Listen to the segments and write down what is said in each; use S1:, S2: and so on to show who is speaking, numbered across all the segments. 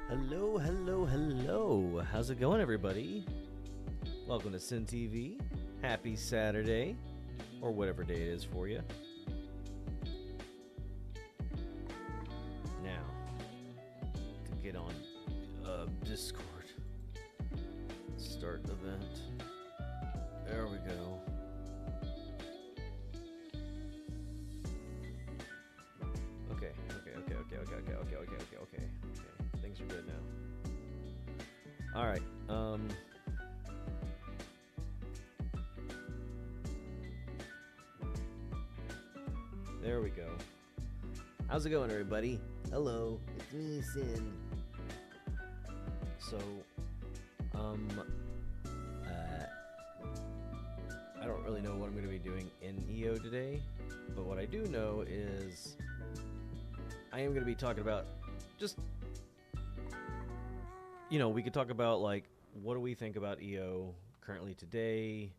S1: Hello, hello, hello. How's it going, everybody? Welcome to SiinTV. Happy Saturday, or whatever day it is for you. Now, to get on Discord. Start event. There we go. Okay. Things are good now. All right. There we go. How's it going, everybody? Hello, it's me, Siin. So, I don't really know what I'm going to be doing in EO today, but what I do know is I am going to be talking about just, you know, we could talk about, like, what do we think about EO currently today.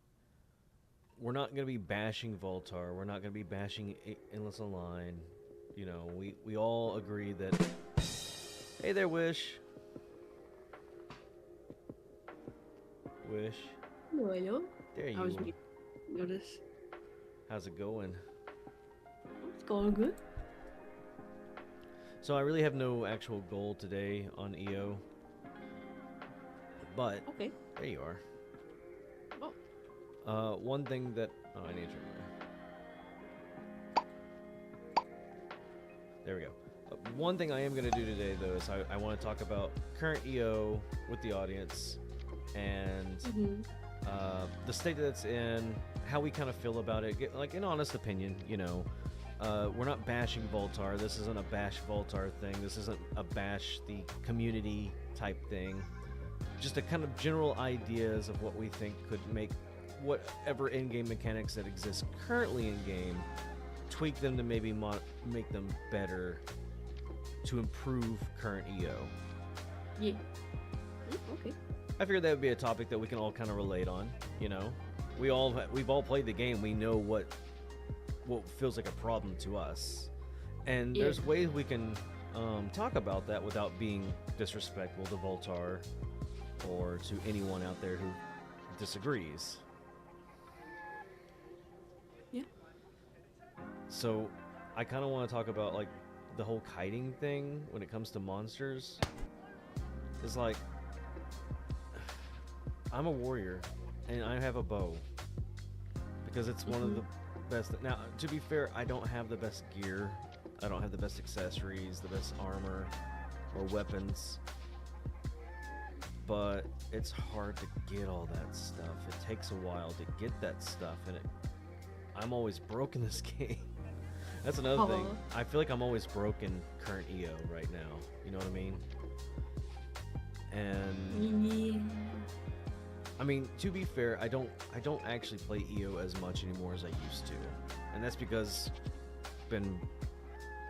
S1: We're not going to be bashing Vult-r. We're not going to be bashing Endless Online. You know, we all agree that... Hey there, Wish. Wish.
S2: Hello.
S1: There you
S2: I was
S1: are.
S2: notice.
S1: How's it going?
S2: It's going good.
S1: So I really have no actual goal today on EO. But...
S2: Okay.
S1: There you are.
S2: Oh.
S1: One thing that... Oh, I need to turn my... There we go. One thing I am going to do today, though, is I want to talk about current EO with the audience and the state that it's in, how we kind of feel about it, get, like, an honest opinion, you know. We're not bashing Vult-r. This isn't a bash Vult-r thing. This isn't a bash the community type thing. Just a kind of general ideas of what we think could make whatever in-game mechanics that exist currently in-game, tweak them to maybe make them better to improve current EO.
S2: Yeah. Okay.
S1: I figured that would be a topic that we can all kind of relate on, you know? We've all played the game. We know what feels like a problem to us. And there's ways we can talk about that without being disrespectful to Vult-r or to anyone out there who disagrees.
S2: Yeah.
S1: So, I kind of want to talk about, like, the whole kiting thing when it comes to monsters. It's like, I'm a warrior, and I have a bow. Because it's one of the best... Now, to be fair, I don't have the best gear. I don't have the best accessories, the best armor, or weapons. But it's hard to get all that stuff. It takes a while to get that stuff, and I'm always broke in this game. That's another thing. I feel like I'm always broken current EO right now. You know what I mean? And I mean, to be fair, I don't actually play EO as much anymore as I used to, and that's because I've been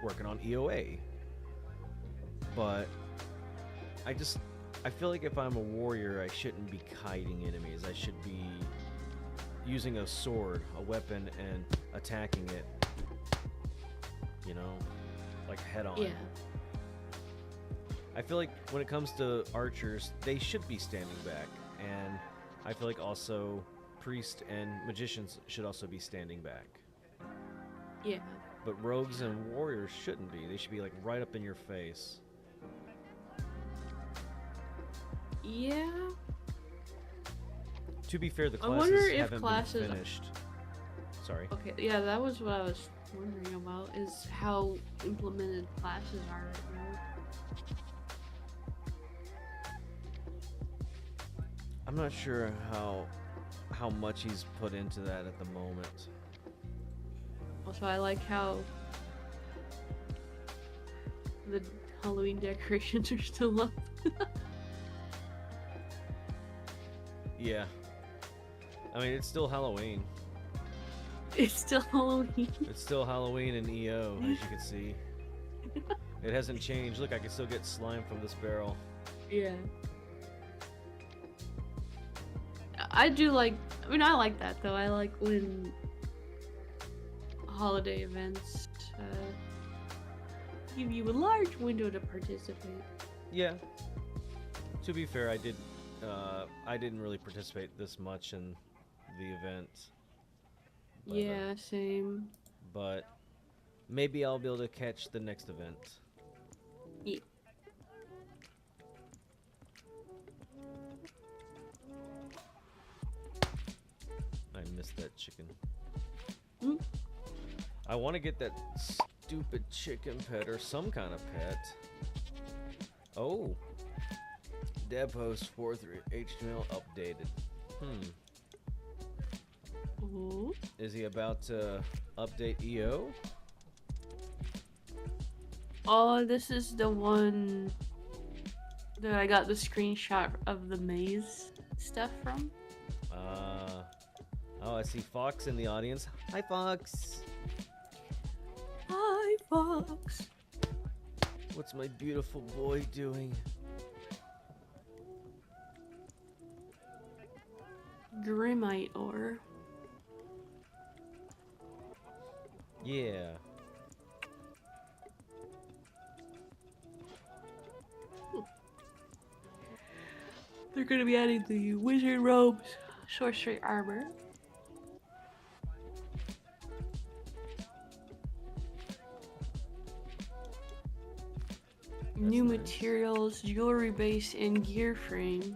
S1: working on EOA. But I feel like if I'm a warrior, I shouldn't be kiting enemies. I should be using a sword, a weapon, and attacking it, you know, like head on.
S2: Yeah.
S1: I feel like when it comes to archers, they should be standing back, and I feel like also priests and magicians should also be standing back.
S2: Yeah. But
S1: rogues and warriors shouldn't be. They should be, like, right up in your face.
S2: Yeah.
S1: To be fair, the classes haven't been finished. Sorry.
S2: Okay, yeah, that was what I was wondering about, is how implemented classes are right now.
S1: I'm not sure how much he's put into that at the moment.
S2: Also, I like how the Halloween decorations are still up.
S1: Yeah. I mean, it's still Halloween.
S2: It's still Halloween.
S1: It's still Halloween in EO, as you can see. It hasn't changed. Look, I can still get slime from this barrel.
S2: Yeah. I do like, I mean, I like that though. I like when holiday events give you a large window to participate.
S1: Yeah. To be fair, I did. I didn't really participate this much in the event.
S2: Yeah, same.
S1: But maybe I'll be able to catch the next event.
S2: Yeah.
S1: I missed that chicken.
S2: Mm.
S1: I want to get that stupid chicken pet or some kind of pet. Oh. Dev host 4.3 HTML updated.
S2: Ooh.
S1: Is he about to update EO?
S2: Oh, this is the one that I got the screenshot of the maze stuff from.
S1: Oh, I see Fox in the audience. Hi, Fox.
S2: Hi, Fox.
S1: What's my beautiful boy doing?
S2: Grimite ore.
S1: Yeah.
S2: They're gonna be adding the wizard robes, sorcery armor. New
S1: nice.
S2: materials, jewelry base, and gear frame.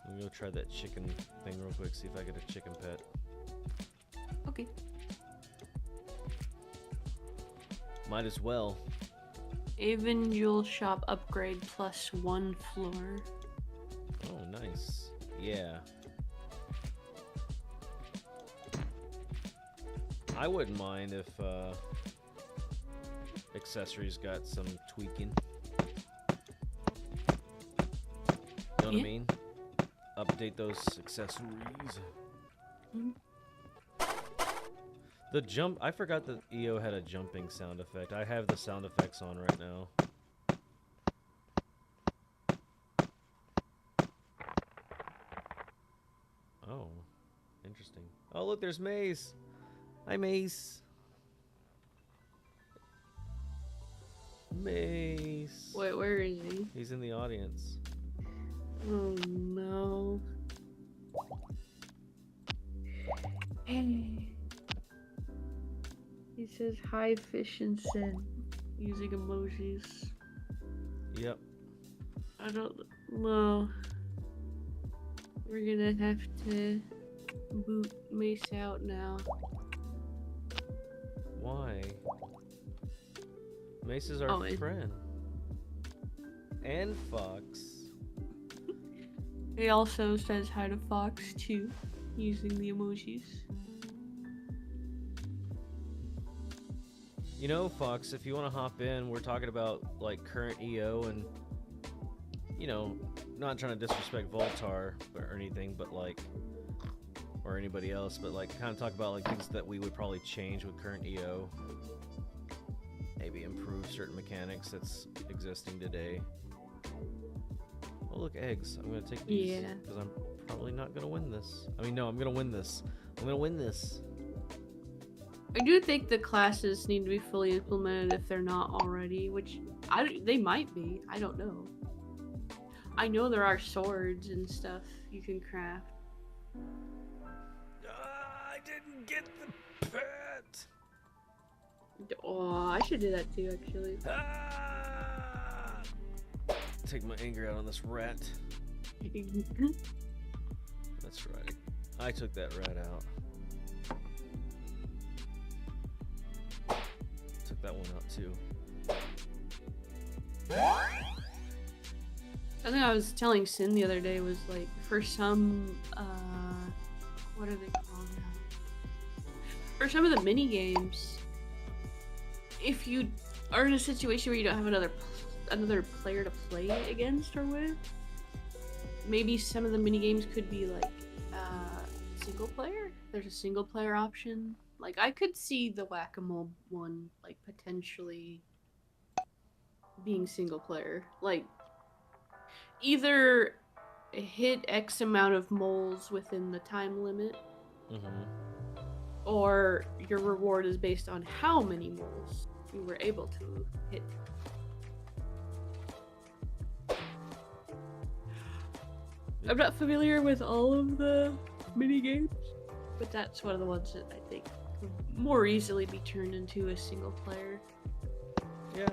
S1: Let me go try that chicken thing real quick, see if I get a chicken pet.
S2: Okay.
S1: Might as well.
S2: Avon Jewel Shop upgrade +1 floor.
S1: Oh, nice. Yeah. I wouldn't mind if accessories got some tweaking. You know what I mean? Update those accessories.
S2: Mm-hmm.
S1: The jump, I forgot that EO had a jumping sound effect. I have the sound effects on right now. Oh, interesting. Oh, look, there's Mace. Hi, Mace. Mace.
S2: Wait, where is he?
S1: He's in the audience.
S2: Oh no. Hey. He says hi, fish and sin, using emojis.
S1: Yep.
S2: I don't know. We're gonna have to boot Mace out now.
S1: Why? Mace is our friend. And Fox.
S2: He also says hi to Fox too, using the emojis.
S1: You know, Fox, if you want to hop in, we're talking about like current EO and, you know, not trying to disrespect Vult-r or anything, but like, or anybody else, but like kind of talk about like things that we would probably change with current EO. Maybe improve certain mechanics that's existing today. Oh, look, eggs. I'm going to take these because I'm probably not going to win this. I mean, no, I'm going to win this. I'm going to win this.
S2: I do think the classes need to be fully implemented if they're not already, which they might be. I don't know. I know there are swords and stuff you can craft.
S1: I didn't get the pet.
S2: Oh, I should do that too, actually.
S1: Take my anger out on this rat. That's right. I took that rat out. Took that one out too.
S2: Something I was telling Siin the other day was like, for some, what are they called now? For some of the mini games, if you are in a situation where you don't have another player to play against or with, maybe some of the mini games could be like single player. There's a single player option. Like, I could see the whack-a-mole one like potentially being single player. Like, either hit X amount of moles within the time limit, or your reward is based on how many moles you were able to hit. I'm not familiar with all of the mini games, but that's one of the ones that I think could more easily be turned into a single player.
S1: Yeah,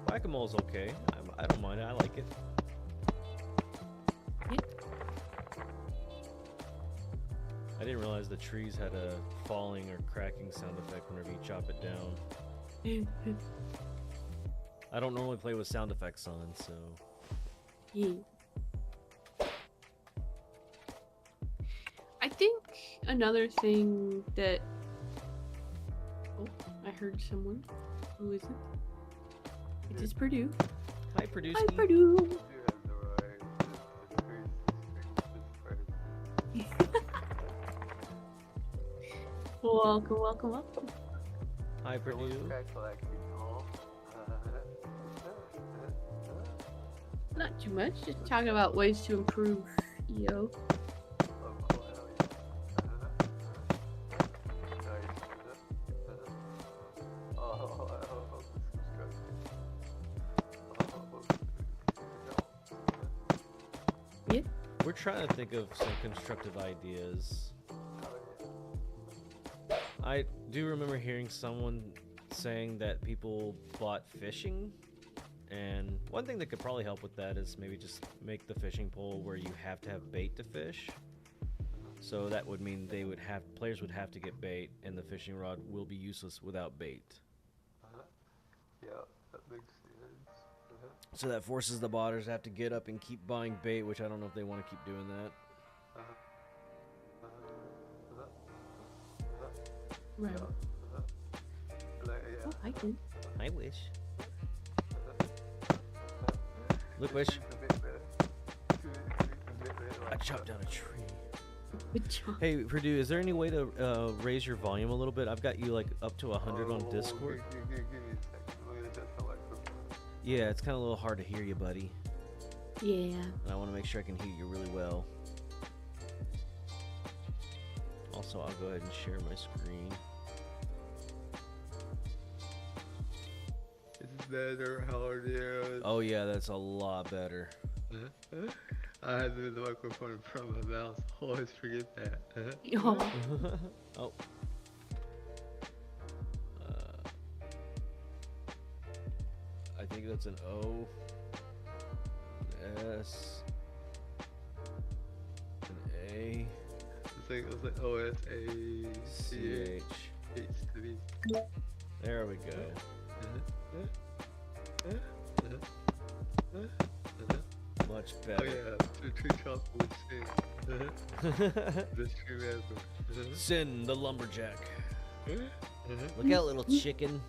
S1: whack-a-mole's okay. I don't mind it. I like it.
S2: Yeah.
S1: I didn't realize the trees had a falling or cracking sound effect whenever you chop it down. I don't normally play with sound effects on, so...
S2: Yeah. I think another thing that... Oh, I heard someone. Who is it? It is Purdue.
S1: Hi, Purdue.
S2: Hi, Purdue. Welcome, welcome, welcome.
S1: Hi, Purdue.
S2: Not too much, just talking about ways to improve EO. Yeah.
S1: We're trying to think of some constructive ideas. I do remember hearing someone saying that people bought fishing, and one thing that could probably help with that is maybe just make the fishing pole where you have to have bait to fish. So that would mean players would have to get bait, and the fishing rod will be useless without bait.
S3: Yeah, that makes sense.
S1: So that forces the botters to have to get up and keep buying bait, which I don't know if they want to keep doing that.
S2: Right. Oh, I did.
S1: I wish. Look, Wish. I chopped down a tree.
S2: Good job.
S1: Hey, Purdue, is there any way to raise your volume a little bit? I've got you like up to 100 on Discord. Yeah, it's kind of a little hard to hear you, buddy.
S2: Yeah.
S1: And I want to make sure I can hear you really well. Also, I'll go ahead and share my screen.
S3: Is this better? How are you?
S1: Oh yeah, that's a lot better.
S3: I had the microphone from my mouth. Always forget that.
S2: Oh.
S1: Oh. I think that's an O, an S, an A,
S3: It was like O-S-A-C-H.
S1: CH.
S3: to be.
S1: There we go. Much
S3: Oh
S1: better.
S3: yeah, two chocolate with Siin. Best cream ever.
S1: Sin the lumberjack. Look out, little chicken.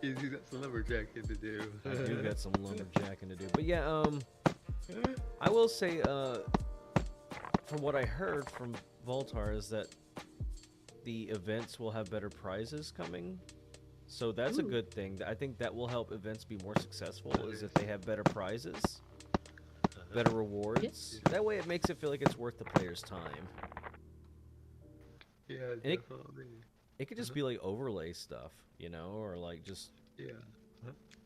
S3: You got some lumberjacking to do.
S1: I do got some lumberjacking to do. But yeah, I will say, from what I heard from Vult-r is that the events will have better prizes coming. So that's a good thing. I think that will help events be more successful is if they have better prizes, better rewards.
S2: Yes.
S1: That way it makes it feel like it's worth the player's time.
S3: Yeah,
S1: And
S3: definitely.
S1: It could just be like overlay stuff, you know, or like just,
S3: Yeah.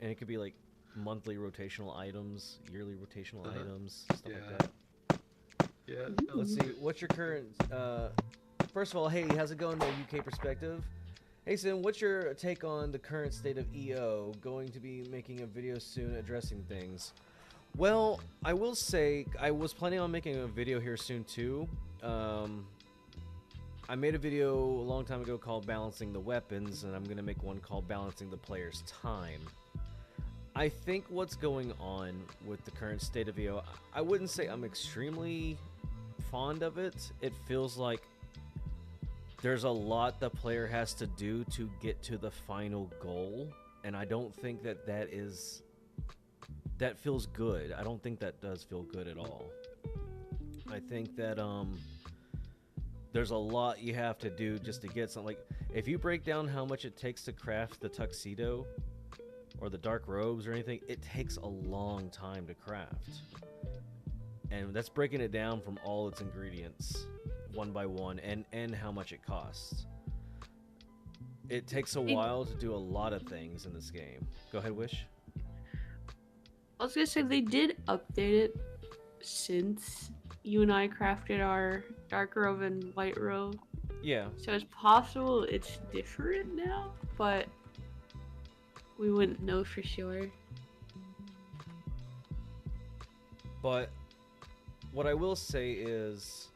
S1: and it could be like monthly rotational items, yearly rotational items, stuff
S3: Yeah.
S1: like that.
S3: Yeah.
S1: Let's see, what's your current, first of all, hey, how's it going to UK perspective? Hey, Siin, what's your take on the current state of EO? Going to be making a video soon addressing things. Well, I will say, I was planning on making a video here soon too. I made a video a long time ago called Balancing the Weapons, and I'm going to make one called Balancing the Player's Time. I think what's going on with the current state of EO, I wouldn't say I'm extremely fond of it. It feels like there's a lot the player has to do to get to the final goal, and I don't think that that feels good. I don't think that does feel good at all. I think that there's a lot you have to do just to get something. Like, if you break down how much it takes to craft the tuxedo or the dark robes or anything, it takes a long time to craft. And that's breaking it down from all its ingredients one by one, and how much it costs. It takes a while to do a lot of things in this game. Go ahead, Wish.
S2: I was gonna say they did update it since you and I crafted our dark robe and white robe.
S1: Yeah.
S2: So it's possible it's different now, but we wouldn't know for sure.
S1: But what I will say is,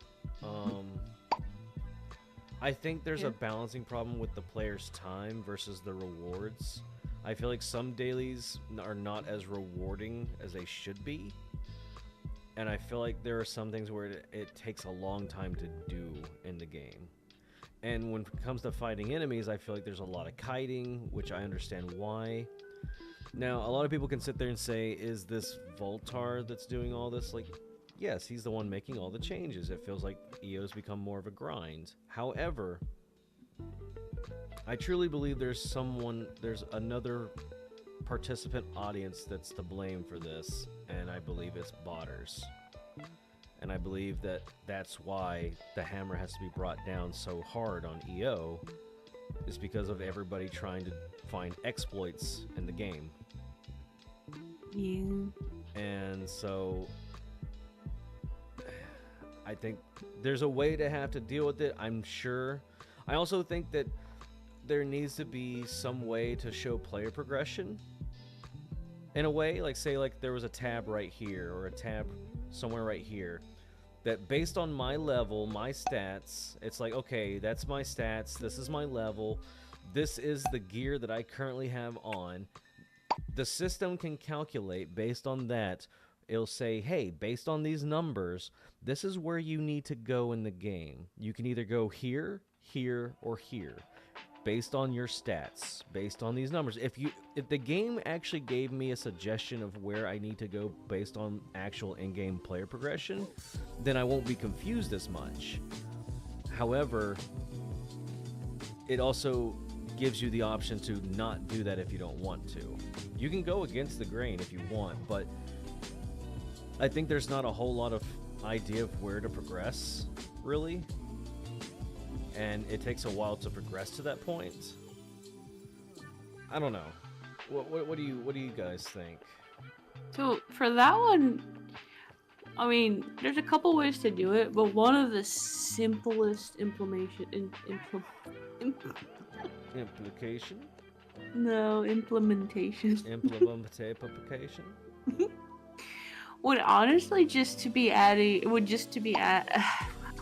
S1: I think there's a balancing problem with the player's time versus the rewards. I feel like some dailies are not as rewarding as they should be. And I feel like there are some things where it takes a long time to do in the game. And when it comes to fighting enemies, I feel like there's a lot of kiting, which I understand why. Now, a lot of people can sit there and say, is this Vult-r that's doing all this? Like, yes, he's the one making all the changes. It feels like EO's become more of a grind. However, I truly believe there's another participant audience that's to blame for this, and I believe it's botters. And I believe that that's why the hammer has to be brought down so hard on EO, is because of everybody trying to find exploits in the game.
S2: Yeah.
S1: And so I think there's a way to have to deal with it, I'm sure. I also think that there needs to be some way to show player progression. In a way, like say like there was a tab right here or a tab somewhere right here that based on my level, my stats, it's like, okay, that's my stats, this is my level, this is the gear that I currently have on. The system can calculate based on that. It'll say, hey, based on these numbers, this is where you need to go in the game. You can either go here, here, or here, based on your stats, based on these numbers. If the game actually gave me a suggestion of where I need to go based on actual in-game player progression, then I won't be confused as much. However, it also gives you the option to not do that if you don't want to. You can go against the grain if you want, but I think there's not a whole lot of idea of where to progress, really. And it takes a while to progress to that point. I don't know. What do you guys think?
S2: So for that one, I mean, there's a couple ways to do it, but one of the simplest implementation.
S1: Implementation.
S2: Would honestly just to be adding. Would just to be add.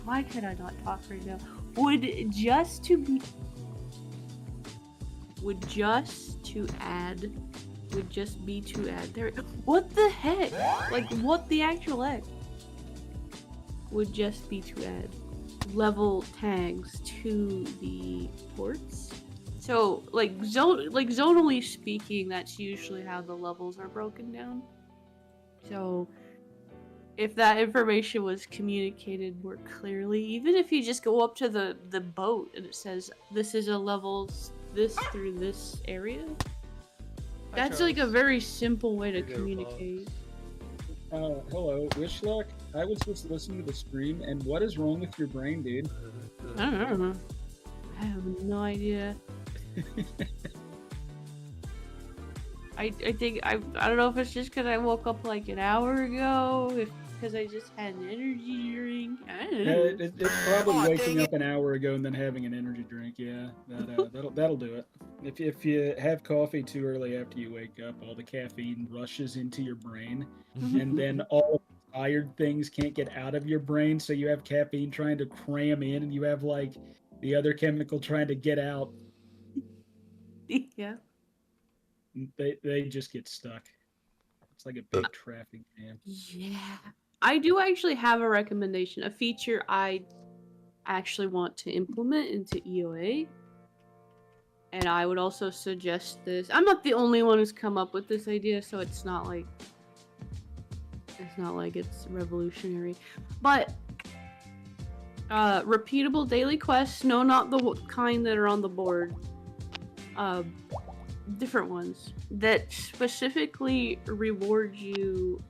S2: Why could I not talk right now? Would just to be to add there. What the heck? Like what the actual heck? Would just be to add level tags to the ports. So zonally speaking, that's usually how the levels are broken down. So if that information was communicated more clearly, even if you just go up to the boat and it says this is a level this through this area, that's like a very simple way to communicate.
S4: Hello, wish luck. I was just listening to the stream, and what is wrong with your brain, dude?
S2: I don't know. I have no idea. I think I don't know if it's just because I woke up like an hour ago, because I just had an energy drink. I don't know.
S4: It's probably waking up an hour ago and then having an energy drink. Yeah, that'll do it. If you have coffee too early after you wake up, all the caffeine rushes into your brain, and then all tired things can't get out of your brain, so you have caffeine trying to cram in, and you have like the other chemical trying to get out.
S2: Yeah.
S4: They just get stuck. It's like a big traffic jam.
S2: Yeah. I do actually have a recommendation, a feature I actually want to implement into EOA. And I would also suggest this. I'm not the only one who's come up with this idea, so it's not like it's revolutionary. But repeatable daily quests, no, not the kind that are on the board. Different ones that specifically reward you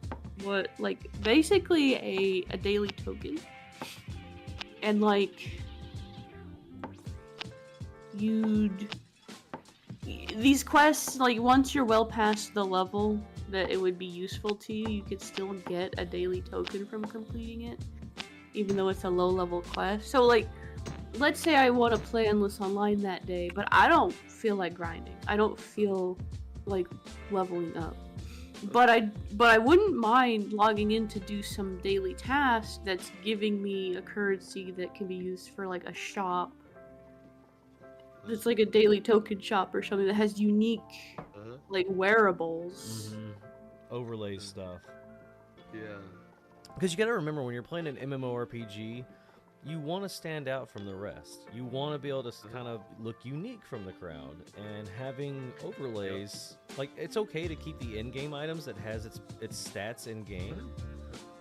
S2: basically a daily token, and these quests, like once you're well past the level that it would be useful to you, you could still get a daily token from completing it, even though it's a low-level quest. So, like, let's say I want to play Endless Online that day, but I don't feel like grinding. I don't feel like leveling up. But I wouldn't mind logging in to do some daily task that's giving me a currency that can be used for like a shop. It's like a daily token shop or something that has unique like wearables.
S1: Overlay stuff.
S3: Yeah.
S1: Because you gotta remember, when you're playing an MMORPG, you want to stand out from the rest. You want to be able to kind of look unique from the crowd, and having overlays, like, it's okay to keep the in-game items that has its stats in-game,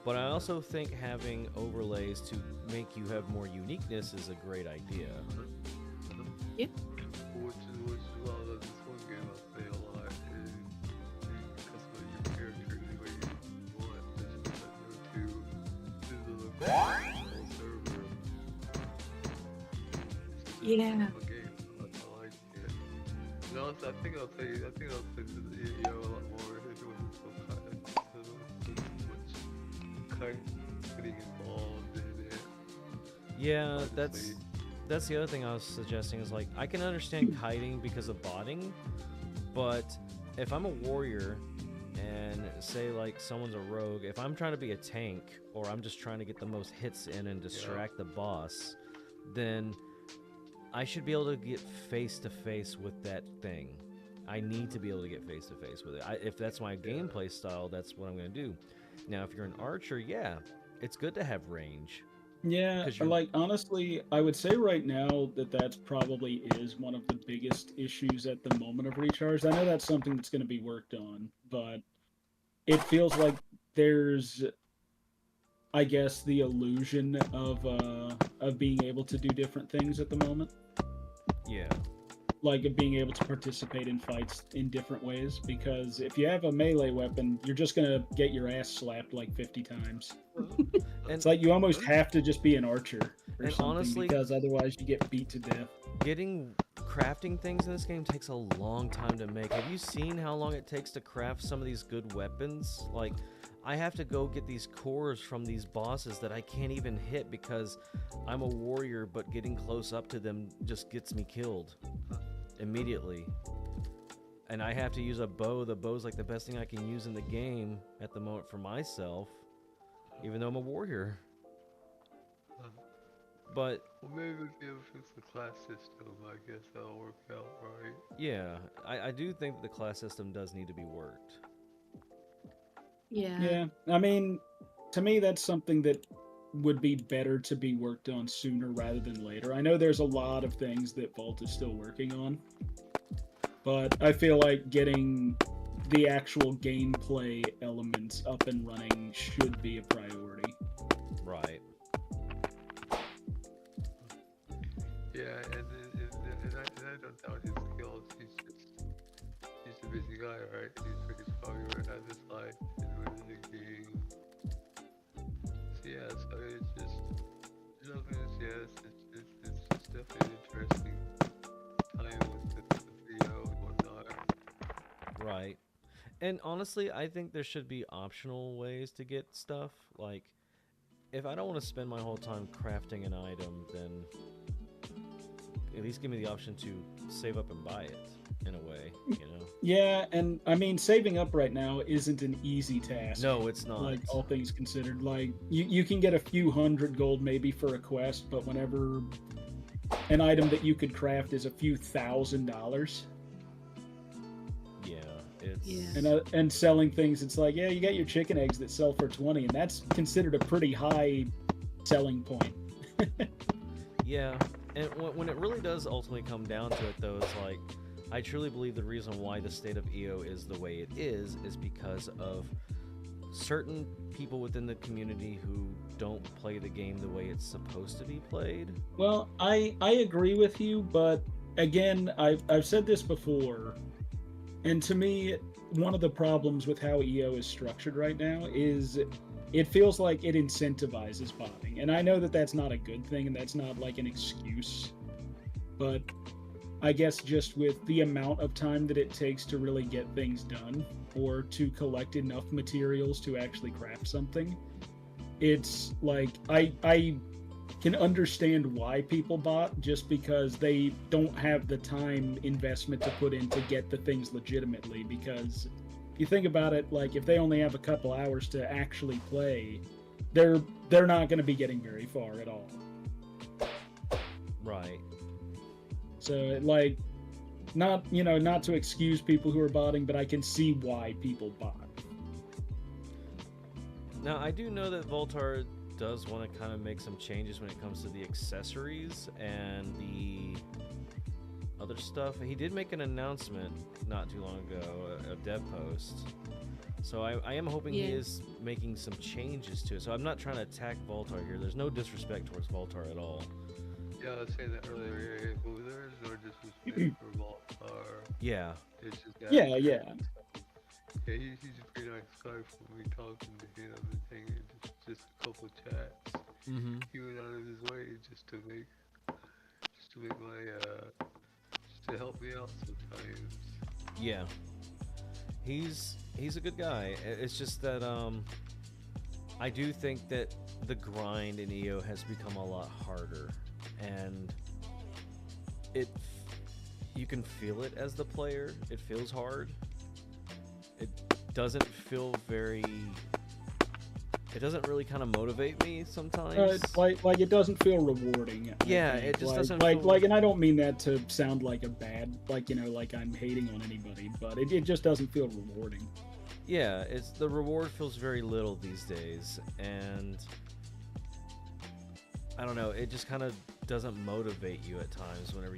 S1: but I also think having overlays to make you have more uniqueness is a great idea.
S2: Yeah.
S3: Which is why this one game I play a lot is you customize your character any way you want. There's no to the whole server.
S2: Yeah.
S3: Okay, I like it. No, I think I'll play. I think I'll play the EO a lot more. If it wasn't so much cutting involved in it.
S1: Yeah, that's the other thing I was suggesting, is like, I can understand kiting because of botting, but if I'm a warrior and say like someone's a rogue, if I'm trying to be a tank, or I'm just trying to get the most hits in and distract the boss, then I should be able to get face to face with that thing. I need to be able to get face to face with it. If that's my gameplay style, that's what I'm going to do. Now, if you're an archer, yeah, it's good to have range.
S4: Yeah, like, honestly, I would say right now that probably is one of the biggest issues at the moment of recharge. I know that's something that's going to be worked on, but it feels like there's, I guess, the illusion of being able to do different things at the moment.
S1: Yeah.
S4: Like, of being able to participate in fights in different ways, because if you have a melee weapon, you're just going to get your ass slapped like 50 times. It's like you almost have to just be an archer or something,
S1: honestly,
S4: because otherwise you get beat to death.
S1: Crafting things in this game takes a long time to make. Have you seen how long it takes to craft some of these good weapons? Like, I have to go get these cores from these bosses that I can't even hit because I'm a warrior, but getting close up to them just gets me killed immediately. And I have to use a bow. The bow's like the best thing I can use in the game at the moment for myself, even though I'm a warrior. But
S3: well, maybe if you fix the class system, I guess that'll work out, right?
S1: yeah, I do think that the class system does need to be worked.
S2: Yeah.
S4: Yeah, I mean, to me, that's something that would be better to be worked on sooner rather than later. I know there's a lot of things that Vult is still working on, but I feel like getting the actual gameplay elements up and running should be a priority.
S1: Right.
S3: Yeah, and I don't doubt his skills. He's a busy guy, right? He's probably right at this life and the game. So yeah, so it's just, you know, it's just definitely an interesting time with the video and whatnot.
S1: Right. And honestly, I think there should be optional ways to get stuff. Like, if I don't want to spend my whole time crafting an item, then at least give me the option to save up and buy it, in a way, you know?
S4: Yeah, and I mean, saving up right now isn't an easy task.
S1: No, it's not.
S4: Like, all things considered. Like, you can get a few hundred gold maybe for a quest, but whenever an item that you could craft is a few $1,000s.
S1: Yeah, it's...
S2: Yeah.
S4: And selling things, it's like, yeah, you got your chicken eggs that sell for 20, and that's considered a pretty high selling point.
S1: Yeah, and when it really does ultimately come down to it, though, it's like, I truly believe the reason why the state of EO is the way it is because of certain people within the community who don't play the game the way it's supposed to be played.
S4: Well, I agree with you, but again, I've said this before, and to me, one of the problems with how EO is structured right now is it feels like it incentivizes botting. And I know that that's not a good thing, and that's not like an excuse, but I guess just with the amount of time that it takes to really get things done or to collect enough materials to actually craft something, it's like I can understand why people bot, just because they don't have the time investment to put in to get the things legitimately. Because you think about it, like if they only have a couple hours to actually play, they're not going to be getting very far at all.
S1: Right.
S4: So like, not to excuse people who are botting, but I can see why people bot.
S1: Now I do know that Vult-r does want to kind of make some changes when it comes to the accessories and the other stuff. He did make an announcement not too long ago, a dev post. So I am hoping he is making some changes to it. So I'm not trying to attack Vult-r here. There's no disrespect towards Vult-r at all.
S3: Yeah, I was saying that earlier. There's no disrespect for Vult-r.
S1: Yeah.
S3: It's just that.
S4: Yeah.
S3: Yeah, he's a pretty nice guy from me talking to him and thing. Just a couple chats.
S1: Mm-hmm.
S3: He went out of his way just to make my just to help me out sometimes.
S1: Yeah. He's a good guy. It's just that I do think that the grind in EO has become a lot harder, and you can feel it as the player. It feels hard. It doesn't feel very. It doesn't really kind of motivate me sometimes.
S4: Like it doesn't feel rewarding.
S1: Yeah, it just doesn't
S4: feel...
S1: like,
S4: and I don't mean that to sound like a bad, like I'm hating on anybody, but it just doesn't feel rewarding.
S1: Yeah, the reward feels very little these days, and I don't know, it just kind of doesn't motivate you at times whenever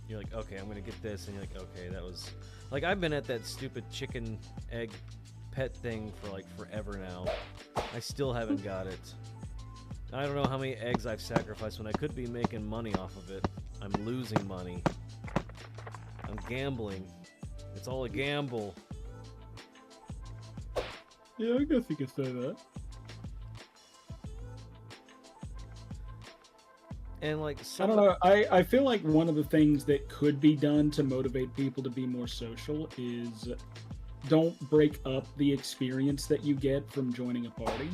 S1: you're like, okay, I'm gonna get this, and you're like, okay, that was like, I've been at that stupid chicken egg pet thing for like forever now. I still haven't got it. I don't know how many eggs I've sacrificed when I could be making money off of it. I'm losing money. I'm gambling. It's all a gamble.
S4: Yeah, I guess you could say that.
S1: And like,
S4: I don't know. I feel like one of the things that could be done to motivate people to be more social is don't break up the experience that you get from joining a party.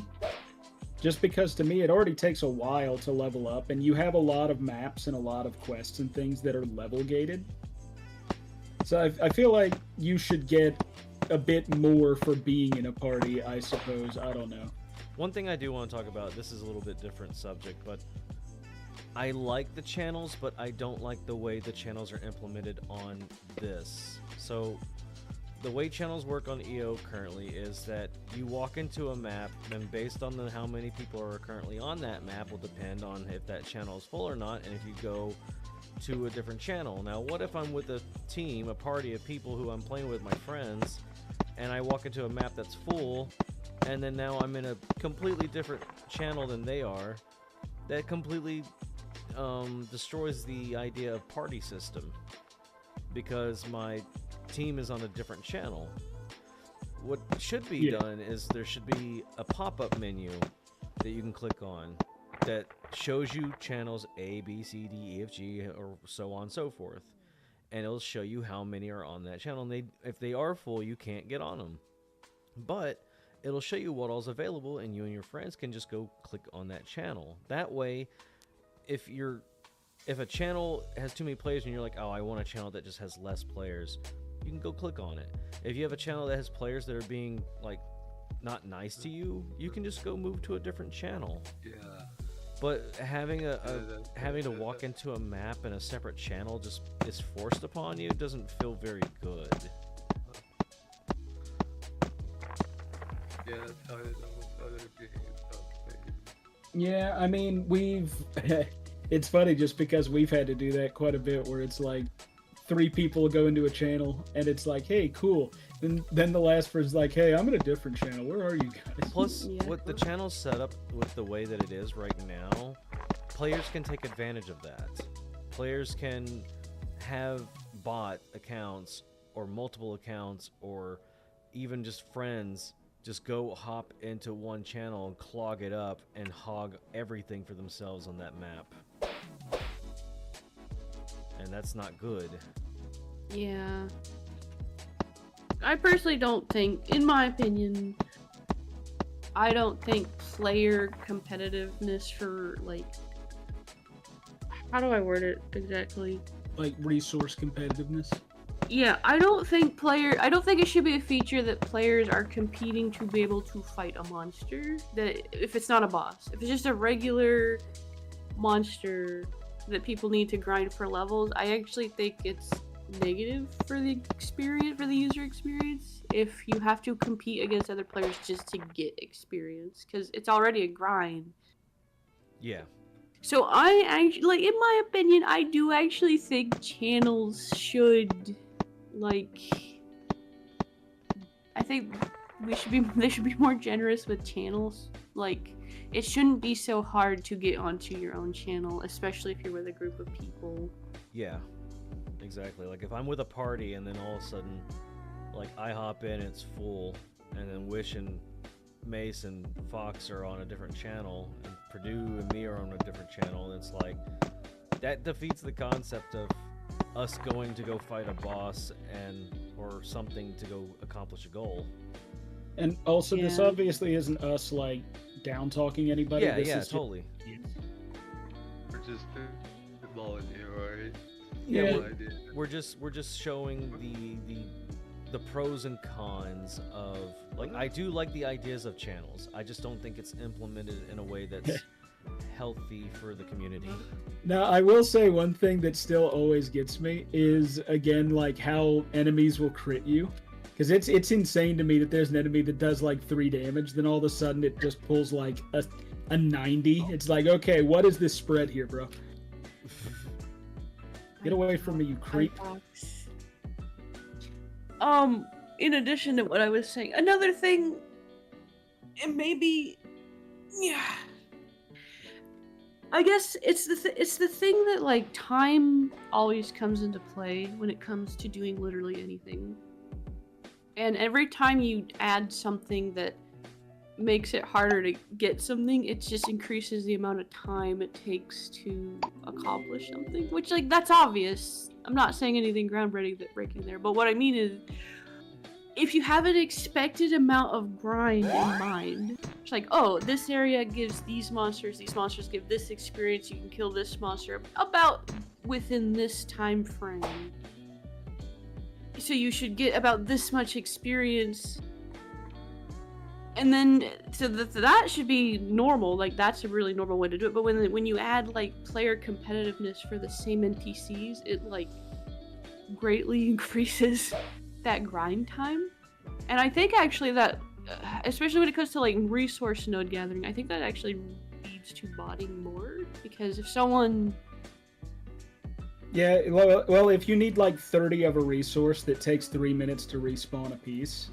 S4: Just because to me it already takes a while to level up, and you have a lot of maps and a lot of quests and things that are level gated. So I feel like you should get a bit more for being in a party, I suppose. I don't know.
S1: One thing I do want to talk about, this is a little bit different subject, but I like the channels, but I don't like the way the channels are implemented on this. So the way channels work on EO currently is that you walk into a map, and based on how many people are currently on that map will depend on if that channel is full or not, and if you go to a different channel. Now, what if I'm with a team, a party of people who I'm playing with, my friends, and I walk into a map that's full, and then now I'm in a completely different channel than they are? That completely destroys the idea of party system, because my team is on a different channel. What should be done is there should be a pop-up menu that you can click on that shows you channels A, B, C, D, E, F, G, or so on and so forth, and it'll show you how many are on that channel. And if they are full, you can't get on them, but it'll show you what all's available, and you and your friends can just go click on that channel. That way, if a channel has too many players and you're like, oh, I want a channel that just has less players, you can go click on it. If you have a channel that has players that are being like not nice to you, you can just go move to a different channel.
S3: Yeah.
S1: But having having to walk into a map in a separate channel just is forced upon you doesn't feel very good.
S3: Yeah, that's how it is.
S4: Yeah, I mean, it's funny just because we've had to do that quite a bit, where it's like 3 people go into a channel and it's like, hey, cool. Then the last person's like, hey, I'm in a different channel. Where are you guys?
S1: Plus, with the channel's set up with the way that it is right now, players can take advantage of that. Players can have bot accounts or multiple accounts or even just friends just go hop into one channel and clog it up and hog everything for themselves on that map. and that's not good.
S2: Yeah. I personally don't think, in my opinion, I don't think player competitiveness for, like, how do I word it exactly?
S4: Like resource competitiveness.
S2: Yeah, I don't think it should be a feature that players are competing to be able to fight a monster. That if it's not a boss, if it's just a regular monster that people need to grind for levels, I actually think it's negative for the experience, for the user experience, if you have to compete against other players just to get experience, because it's already a grind.
S1: Yeah.
S2: So I actually, like, in my opinion, I do actually think channels should, like, I think they should be more generous with channels. Like, it shouldn't be so hard to get onto your own channel, especially if you're with a group of people.
S1: Yeah. Exactly. Like if I'm with a party and then all of a sudden, like I hop in, it's full, and then Wish and Mace and Fox are on a different channel, and Purdue and me are on a different channel, and it's like that defeats the concept of us going to go fight a boss or something to go accomplish a goal.
S4: And also, this obviously isn't us like down talking anybody.
S1: Yeah,
S4: this
S1: yeah,
S4: is
S1: totally.
S3: We're just the volunteer, right?
S1: Yeah, we're just showing the pros and cons of, like, I do like the ideas of channels. I just don't think it's implemented in a way that's healthy for the community.
S4: Now, I will say one thing that still always gets me is, again, like how enemies will crit you. Because it's insane to me that there's an enemy that does like 3 damage, then all of a sudden it just pulls like a 90. It's like, okay, what is this spread here, bro? Get away from me, you creep.
S2: In addition to what I was saying, another thing, and maybe, yeah, I guess it's the thing that, like, time always comes into play when it comes to doing literally anything. And every time you add something that makes it harder to get something, it just increases the amount of time it takes to accomplish something, which, like, that's obvious. I'm not saying anything groundbreaking there, but what I mean is, if you have an expected amount of grind in mind, it's like, oh, this area gives these monsters give this experience, you can kill this monster about within this time frame, so you should get about this much experience. And then, so that should be normal, like, that's a really normal way to do it. But when you add, like, player competitiveness for the same NPCs, it, like, greatly increases that grind time. And I think, actually, that, especially when it comes to, like, resource node gathering, I think that actually leads to botting more, because if someone...
S4: Yeah, well, if you need, like, 30 of a resource that takes 3 minutes to respawn a piece,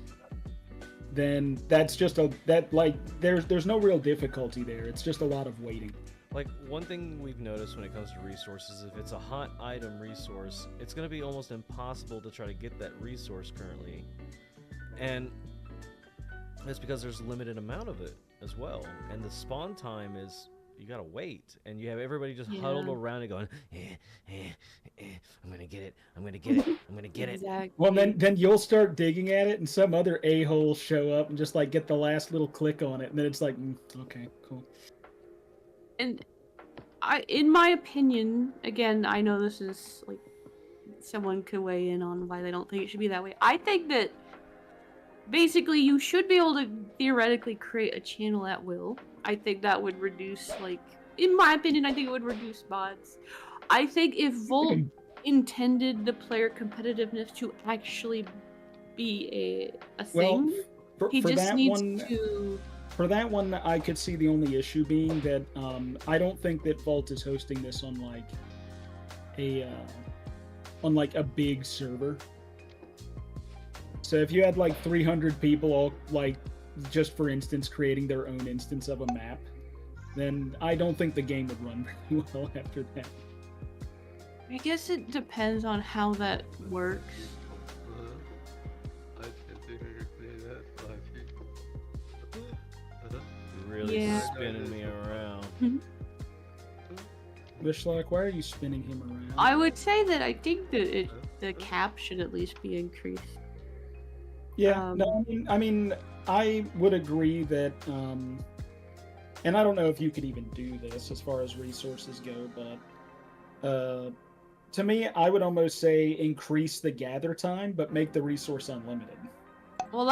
S4: then that's just there's no real difficulty there. It's just a lot of waiting.
S1: Like, one thing we've noticed when it comes to resources, if it's a hot item resource, it's going to be almost impossible to try to get that resource currently. And that's because there's a limited amount of it as well. And the spawn time is, you gotta wait, and you have everybody just huddled around and going, I'm gonna get it, I'm gonna get it, I'm gonna get it.
S2: Exactly.
S4: Well, then you'll start digging at it, and some other a-hole show up and just like get the last little click on it, and then it's like, okay, cool.
S2: And in my opinion, again, I know this is, like, someone could weigh in on why they don't think it should be that way. I think that basically you should be able to theoretically create a channel at will. I think that would reduce, like, in my opinion, I think it would reduce bots. I think if Volt intended the player competitiveness to actually be a thing, he just needs to...
S4: For that one, I could see the only issue being that I don't think that Vult is hosting this on like a big server. So if you had like 300 people all, like, just for instance creating their own instance of a map, then I don't think the game would run very well after that.
S2: I guess it depends on how that works.
S3: I can't figure that,
S1: You're really spinning me around.
S4: Wishlock, why are you spinning him around?
S2: I would say that I think that the cap should at least be increased.
S4: Yeah, no, I mean, I would agree that, and I don't know if you could even do this as far as resources go, but to me, I would almost say increase the gather time, but make the resource unlimited.
S2: Well,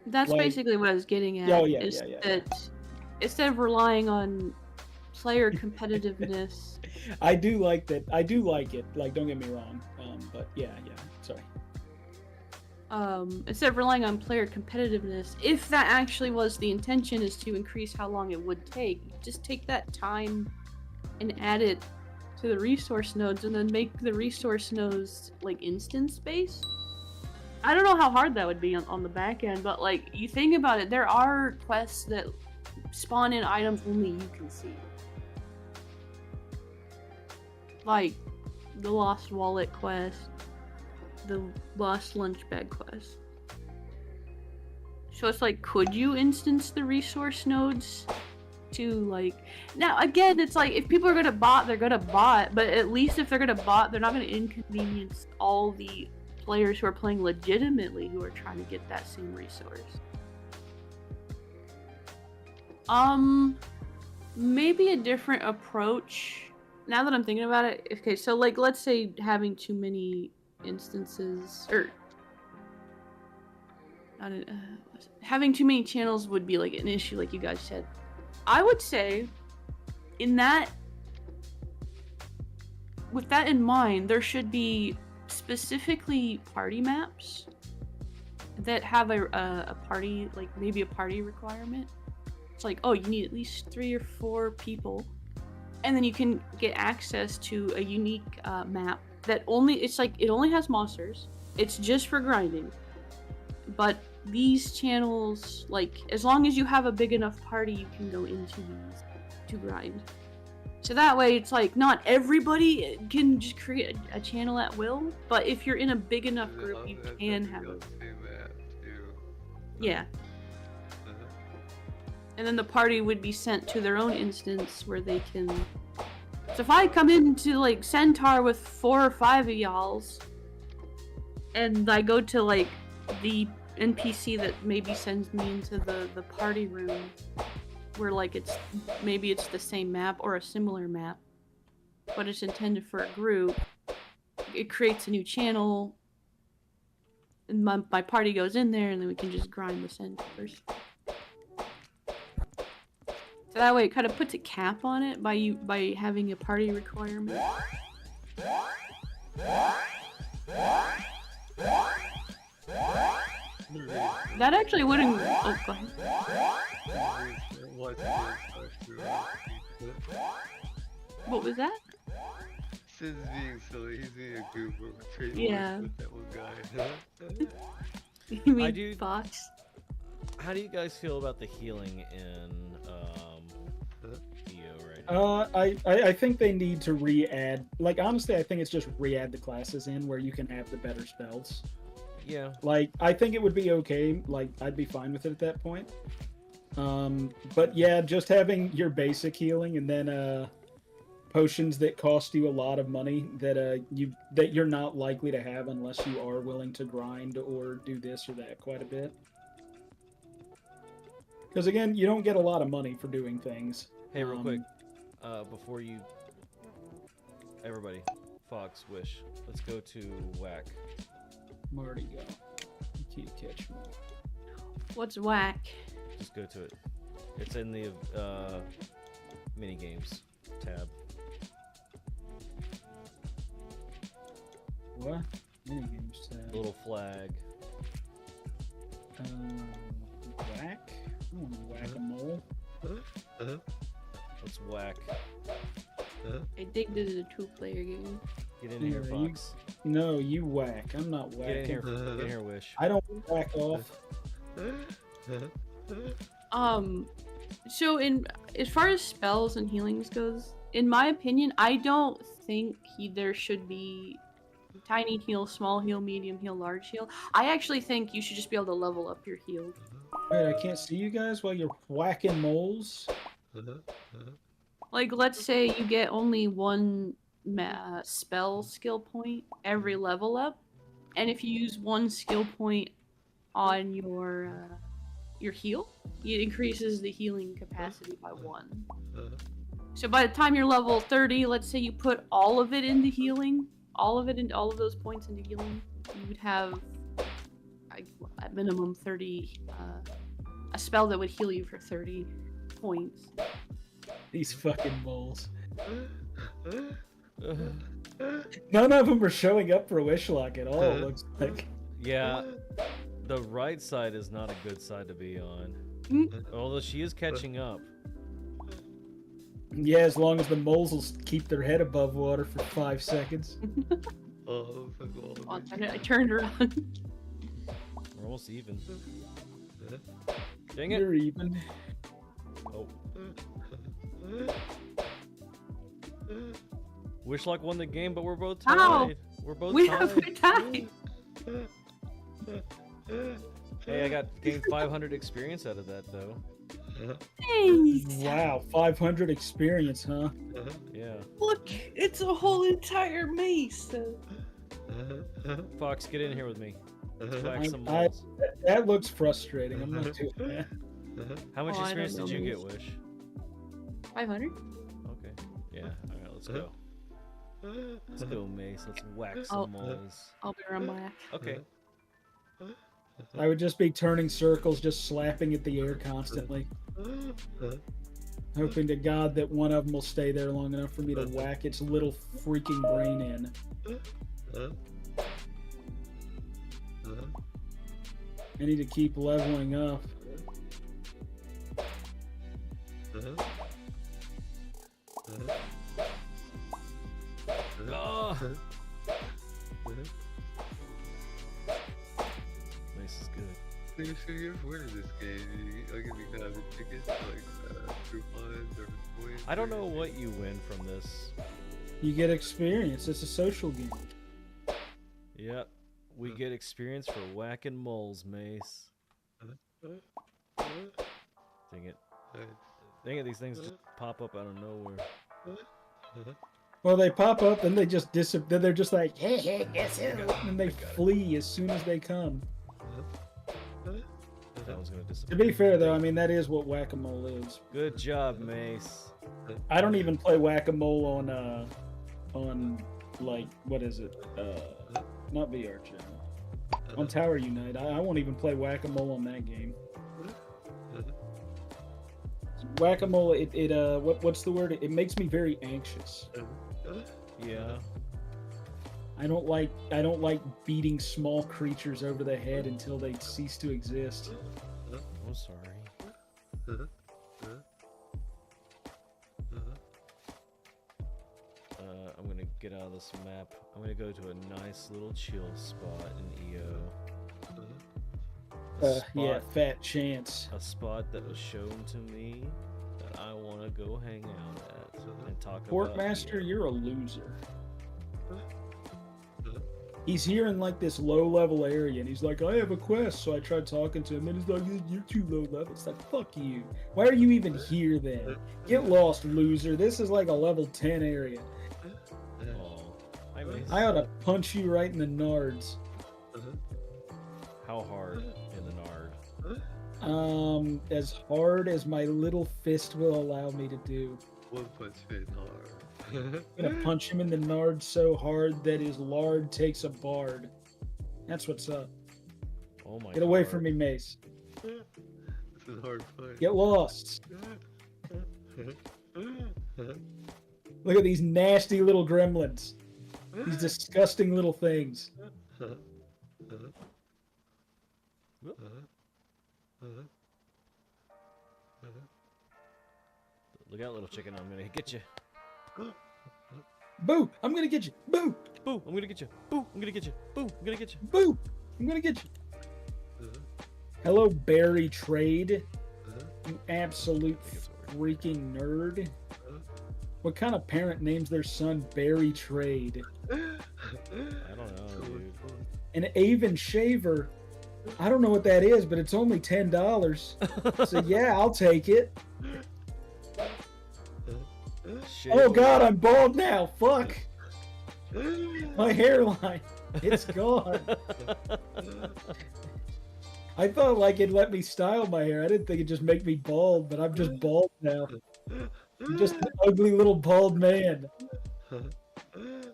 S2: that's
S4: Like-
S2: basically what I was getting at.
S4: Oh, yeah,
S2: is
S4: yeah.
S2: that instead of relying on player competitiveness.
S4: I do like that. I do like it. Like, don't get me wrong. But yeah. Sorry.
S2: Instead of relying on player competitiveness, if that actually was the intention, is to increase how long it would take, just take that time and add it to the resource nodes, and then make the resource nodes like instance based. I don't know how hard that would be on the back end, but like, you think about it, there are quests that spawn in items only you can see. Like the Lost Wallet quest, the Lost Lunch Bag quest. So it's like, could you instance the resource nodes to like... Now again, it's like, if people are gonna bot, they're gonna bot, but at least if they're gonna bot, they're not gonna inconvenience all the players who are playing legitimately who are trying to get that same resource. Maybe a different approach. Now that I'm thinking about it, okay, so like, let's say having too many instances, or having too many channels would be like an issue, like you guys said. I would say, with that in mind, there should be specifically party maps that have a party, like maybe a party requirement. It's like, oh, you need at least 3 or 4 people, and then you can get access to a unique map that it only has monsters. It's just for grinding. But these channels, like, as long as you have a big enough party, you can go into these to grind. So that way, it's like, not everybody can just create a channel at will, but if you're in a big enough group, you can have it. Yeah. And then the party would be sent to their own instance where they can... So if I come into, like, Centaur with 4 or 5 of y'alls, and I go to, like, the NPC that maybe sends me into the party room, where, like, maybe it's the same map or a similar map, but it's intended for a group, it creates a new channel, and my party goes in there, and then we can just grind the Centaurs. So that way it kind of puts a cap on it by having a party requirement. That actually wouldn't... Oh, go ahead. What was that?
S3: Sin's being silly, he's being a goober.
S2: Yeah.
S3: With that one guy.
S2: You mean
S1: I do-
S2: Fox?
S1: How do you guys feel about the healing in EO right now?
S4: I think they need to re-add, like, honestly, I think it's just re-add the classes in where you can have the better spells.
S1: Yeah.
S4: Like, I think it would be okay, like, I'd be fine with it at that point. But yeah, just having your basic healing and then potions that cost you a lot of money that you're not likely to have unless you are willing to grind or do this or that quite a bit. Because again, you don't get a lot of money for doing things.
S1: Hey, real quick, before you... Everybody, Fox, Wish, let's go to Whack.
S4: Marty, go. You can't catch me.
S2: What's whack?
S1: Just go to it. It's in the mini games tab.
S4: What? Minigames tab.
S1: The little flag.
S4: Whack? I want to whack a mole.
S1: Let's whack.
S2: I think this is a 2-player game.
S1: Get in here,
S4: Yeah, you-
S1: Fox.
S4: No, you whack. I'm not
S1: Get
S4: whacking.
S1: in here. Get in here, Wish.
S4: I don't whack off.
S2: So as far as spells and healings goes, in my opinion, I don't think there should be tiny heal, small heal, medium heal, large heal. I actually think you should just be able to level up your heal.
S4: Wait, I can't see you guys while you're whacking moles.
S2: Like, let's say you get only one spell skill point every level up, and if you use one skill point on your heal, it increases the healing capacity by 1. So by the time you're level 30, let's say you put all of it into healing, all of those points into healing, you would have at minimum 30, a spell that would heal you for 30 points.
S4: These fucking moles. None of them are showing up for Wishlock at all, looks like.
S1: Yeah, the right side is not a good side to be on. Although she is catching up.
S4: Yeah, as long as the moles will keep their head above water for 5 seconds.
S2: I turned around.
S1: We're almost even. Dang it.
S4: You're even.
S1: Oh. Wishlock won the game, but we're both tied.
S2: Ow!
S1: We're both
S2: We're
S1: tied.
S2: tied.
S1: Hey, I got gained 500 experience out of that, though.
S2: Nice.
S4: Wow, 500 experience, huh?
S1: Yeah.
S2: Look, it's a whole entire mace.
S1: Fox, get in here with me. Let's whack some
S4: I-
S1: moles.
S4: That looks frustrating. I'm not doing that.
S1: How much
S2: Oh, I don't
S1: experience did
S2: know
S1: you get,
S2: moles.
S1: Wish?
S2: 500?
S1: Okay. Yeah. All right, let's go. Let's go, Mace. Let's whack
S2: Oh.
S1: some moles.
S2: I'll be right back.
S1: Okay.
S4: I would just be turning circles, just slapping at the air constantly. Hoping to God that one of them will stay there long enough for me to whack its little freaking brain in. I need to keep leveling up.
S1: Oh. Mace is good.
S3: So you ever winning this game? Like, if you can have the tickets, like, coupons or points?
S1: I don't know what you win from this.
S4: You get experience. It's a social game.
S1: Yep. We get experience for whacking moles, Mace. Dang it. Dang it, these things just pop up out of nowhere.
S4: Well, they pop up and they just disappear. They're just like, hey, hey, guess who? And they flee as soon as they come.
S1: That one's gonna
S4: To
S1: disappear.
S4: be fair, though, I mean, that is what whack-a-mole is.
S1: Good job, Mace.
S4: I don't even play whack-a-mole on like, what is it? Not VR channel. On Tower Unite. I won't even play whack-a-mole on that game. Whack-a-mole, what's the word? It makes me very anxious.
S1: Yeah.
S4: I don't like beating small creatures over the head until they cease to exist.
S1: I'm sorry. I'm gonna get out of this map. I'm gonna go to a nice little chill spot in EO.
S4: Yeah, fat chance.
S1: A spot that was shown to me that I want to go hang out at and talk about.
S4: Porkmaster,
S1: EO.
S4: you're a loser. He's here in like this low-level area, and he's like, I have a quest, so I tried talking to him, and he's like, you're too low-level. It's like, fuck you. Why are you even here then? Get lost, loser. This is like a level 10 area.
S1: Oh, I miss.
S4: I ought to punch you right in the nards.
S1: How hard in the nard?
S4: As hard as my little fist will allow me to do.
S3: One punch fit hard.
S4: I'm gonna punch him in the nard so hard that his lard takes a bard. That's what's up.
S1: Oh my.
S4: Get away
S1: God.
S4: from me, Mace.
S3: It's a hard fight.
S4: Get lost. Look at these nasty little gremlins. These disgusting little things.
S1: Look out, little chicken! I'm gonna get you.
S4: Boo! I'm gonna get you. Boo!
S1: Boo! I'm gonna get you. Boo! I'm gonna get you. Boo! I'm gonna get you.
S4: Boo! I'm gonna get you. Hello, Barry Trade. You absolute freaking nerd. What kind of parent names their son Barry Trade?
S1: I don't know, dude.
S4: An Avon shaver. I don't know what that is, but it's only $10. So yeah, I'll take it.
S1: Shave
S4: Oh
S1: it.
S4: god, I'm bald now. Fuck. My hairline. It's gone. I thought like it'd let me style my hair. I didn't think it'd just make me bald, but I'm just bald now. I'm just an ugly little bald man.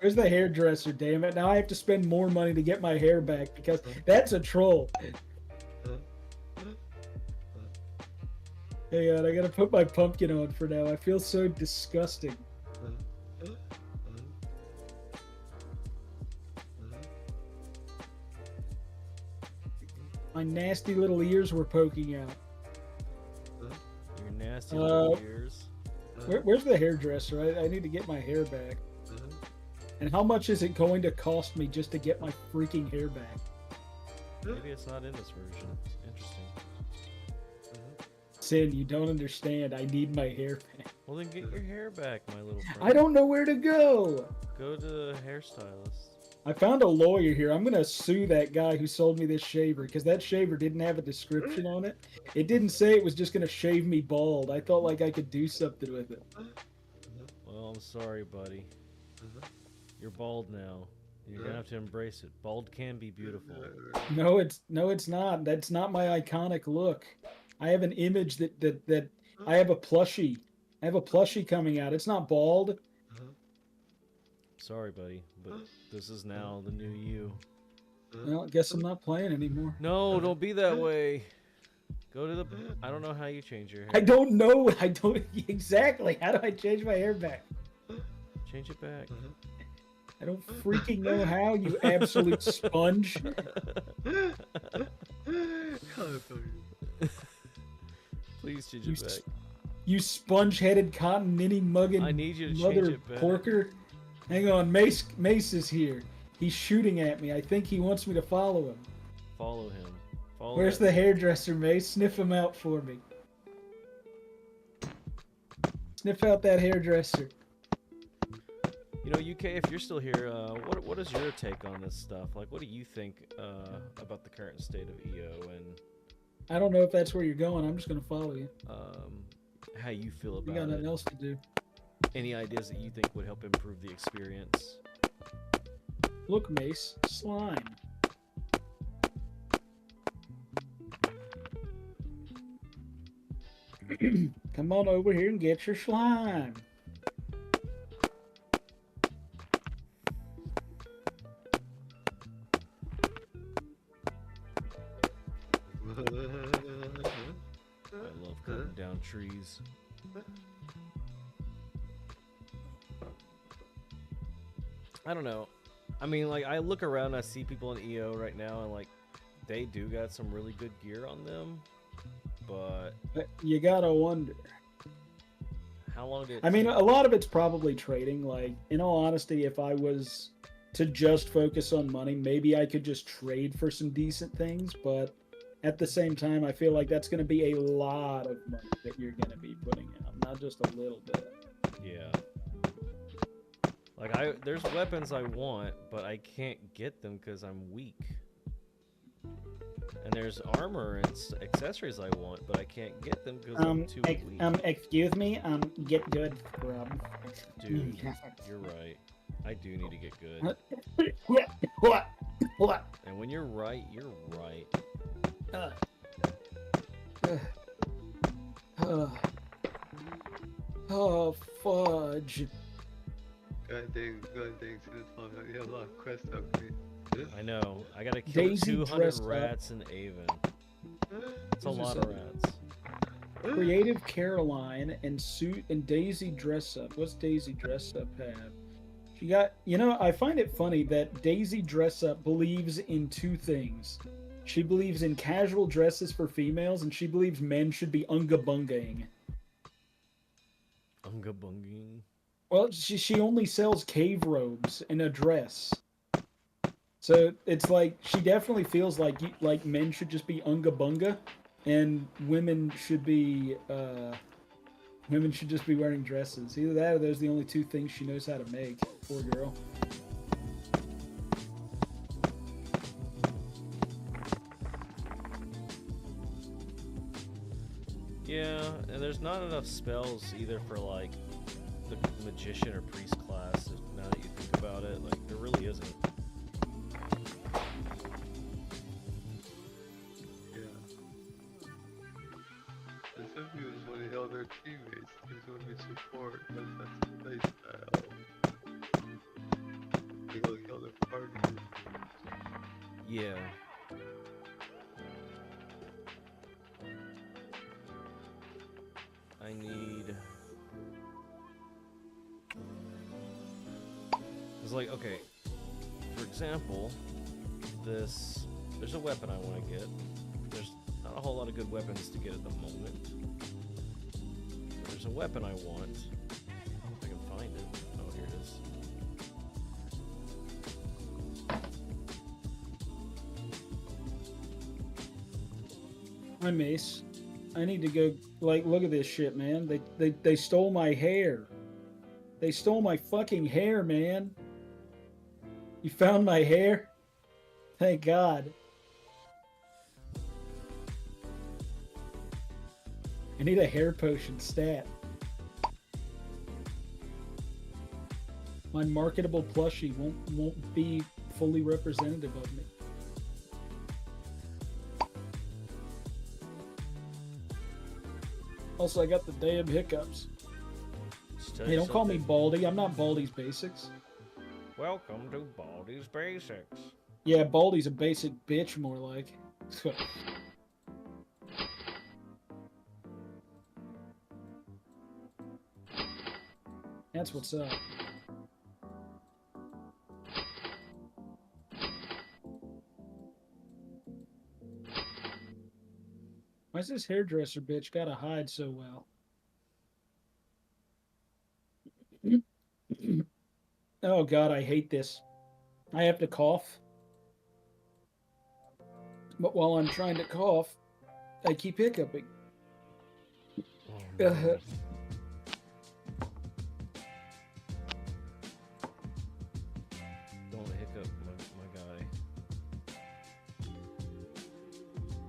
S4: Where's the hairdresser, damn it? Now I have to spend more money to get my hair back because that's a troll. Hang on, I gotta put my pumpkin on for now. I feel so disgusting. My nasty little ears were poking out.
S1: Your nasty little ears.
S4: Where's the hairdresser? I need to get my hair back. And how much is it going to cost me just to get my freaking hair back?
S1: Maybe it's not in this version. Interesting.
S4: Siin, you don't understand. I need my hair back.
S1: Well, then get your hair back, my little friend.
S4: I don't know where to go.
S1: Go to the hairstylist.
S4: I found a lawyer here. I'm gonna sue that guy who sold me this shaver because that shaver didn't have a description on it. It didn't say it was just gonna shave me bald. I thought like I could do something with it.
S1: Well, I'm sorry, buddy. You're bald now. You're gonna have to embrace it. Bald can be beautiful.
S4: No, it's not. That's not my iconic look. I have an image that I have a plushie. I have a plushie coming out. It's not bald.
S1: Sorry, buddy, but this is now the new you.
S4: Well, I guess I'm not playing anymore.
S1: No, don't be that way. Go to the... I don't know how you change your hair.
S4: I don't know. I don't exactly. How do I change my hair back?
S1: Change it back.
S4: I don't freaking know how, you absolute sponge.
S1: Please change it back.
S4: You sponge-headed cotton ninny mugging
S1: I need you to
S4: mother
S1: change it back.
S4: porker. Hang on, Mace is here. He's shooting at me. I think he wants me to follow him.
S1: Follow him. Follow
S4: Where's
S1: that-
S4: the hairdresser, Mace? Sniff him out for me. Sniff out that hairdresser.
S1: You know, UK, if you're still here, what is your take on this stuff? Like, what do you think about the current state of EO and
S4: I don't know if that's where you're going. I'm just gonna follow you.
S1: how you feel
S4: You
S1: about
S4: got nothing
S1: it?
S4: else to do.
S1: Any ideas that you think would help improve the experience?
S4: Look, Mace, slime. Come on over here and get your slime.
S1: I love cutting down trees. I don't know. I mean, like, I look around, I see people in EO right now, and, like, they do got some really good gear on them, but
S4: But you gotta wonder.
S1: how long did it
S4: I mean,
S1: take?
S4: a lot of it's probably trading. Like, in all honesty, if I was to just focus on money, maybe I could just trade for some decent things. But at the same time, I feel like that's going to be a lot of money that you're going to be putting out, not just a little bit.
S1: Yeah. Like, there's weapons I want, but I can't get them because I'm weak. And there's armor and accessories I want, but I can't get them because I'm too weak.
S4: Excuse me, get good, scrub.
S1: Dude, you're right. I do need to get good.
S4: What?
S1: And when you're right, you're right.
S4: Oh, fudge.
S3: God dang, so this one, you have a lot of quests up here.
S1: I know. I gotta kill
S4: Daisy
S1: 200
S4: dressed up.
S1: rats in Avon. It's a
S4: Who's
S1: lot
S4: this
S1: of rats.
S4: Creative Caroline and Daisy Dress Up. What's Daisy Dress Up have? She got, I find it funny that Daisy Dress Up believes in two things. She believes in casual dresses for females, and she believes men should be unga-bungaing.
S1: Unga bunging.
S4: Well, she only sells cave robes and a dress. So it's like she definitely feels like men should just be unga bunga, and women should just be wearing dresses. Either that or those are the only two things she knows how to make. Poor girl.
S1: Yeah, and there's not enough spells either for like magician or priest class. Now that you think about it, like there really isn't.
S3: Yeah. And some people just want to heal their teammates. They just want to be support. That's the play style. They go heal their partners.
S1: Yeah. I need. It's like, okay, for example, there's a weapon I want to get. There's not a whole lot of good weapons to get at the moment. There's a weapon I want. If I can find it. Oh, here it is.
S4: Hi, Mace. I need to go. Like, look at this shit, man. They stole my hair. They stole my fucking hair, man. You found my hair? Thank God. I need a hair potion stat. My marketable plushie won't be fully representative of me. Also, I got the damn hiccups. Hey, don't call me Baldy. I'm not Baldy's Basics.
S1: Welcome to Baldy's Basics.
S4: Yeah, Baldy's a basic bitch, more like. That's what's up. Why's this hairdresser bitch gotta hide so well? Oh God, I hate this. I have to cough. But while I'm trying to cough, I keep hiccuping.
S1: Oh, no. Don't hiccup, my guy.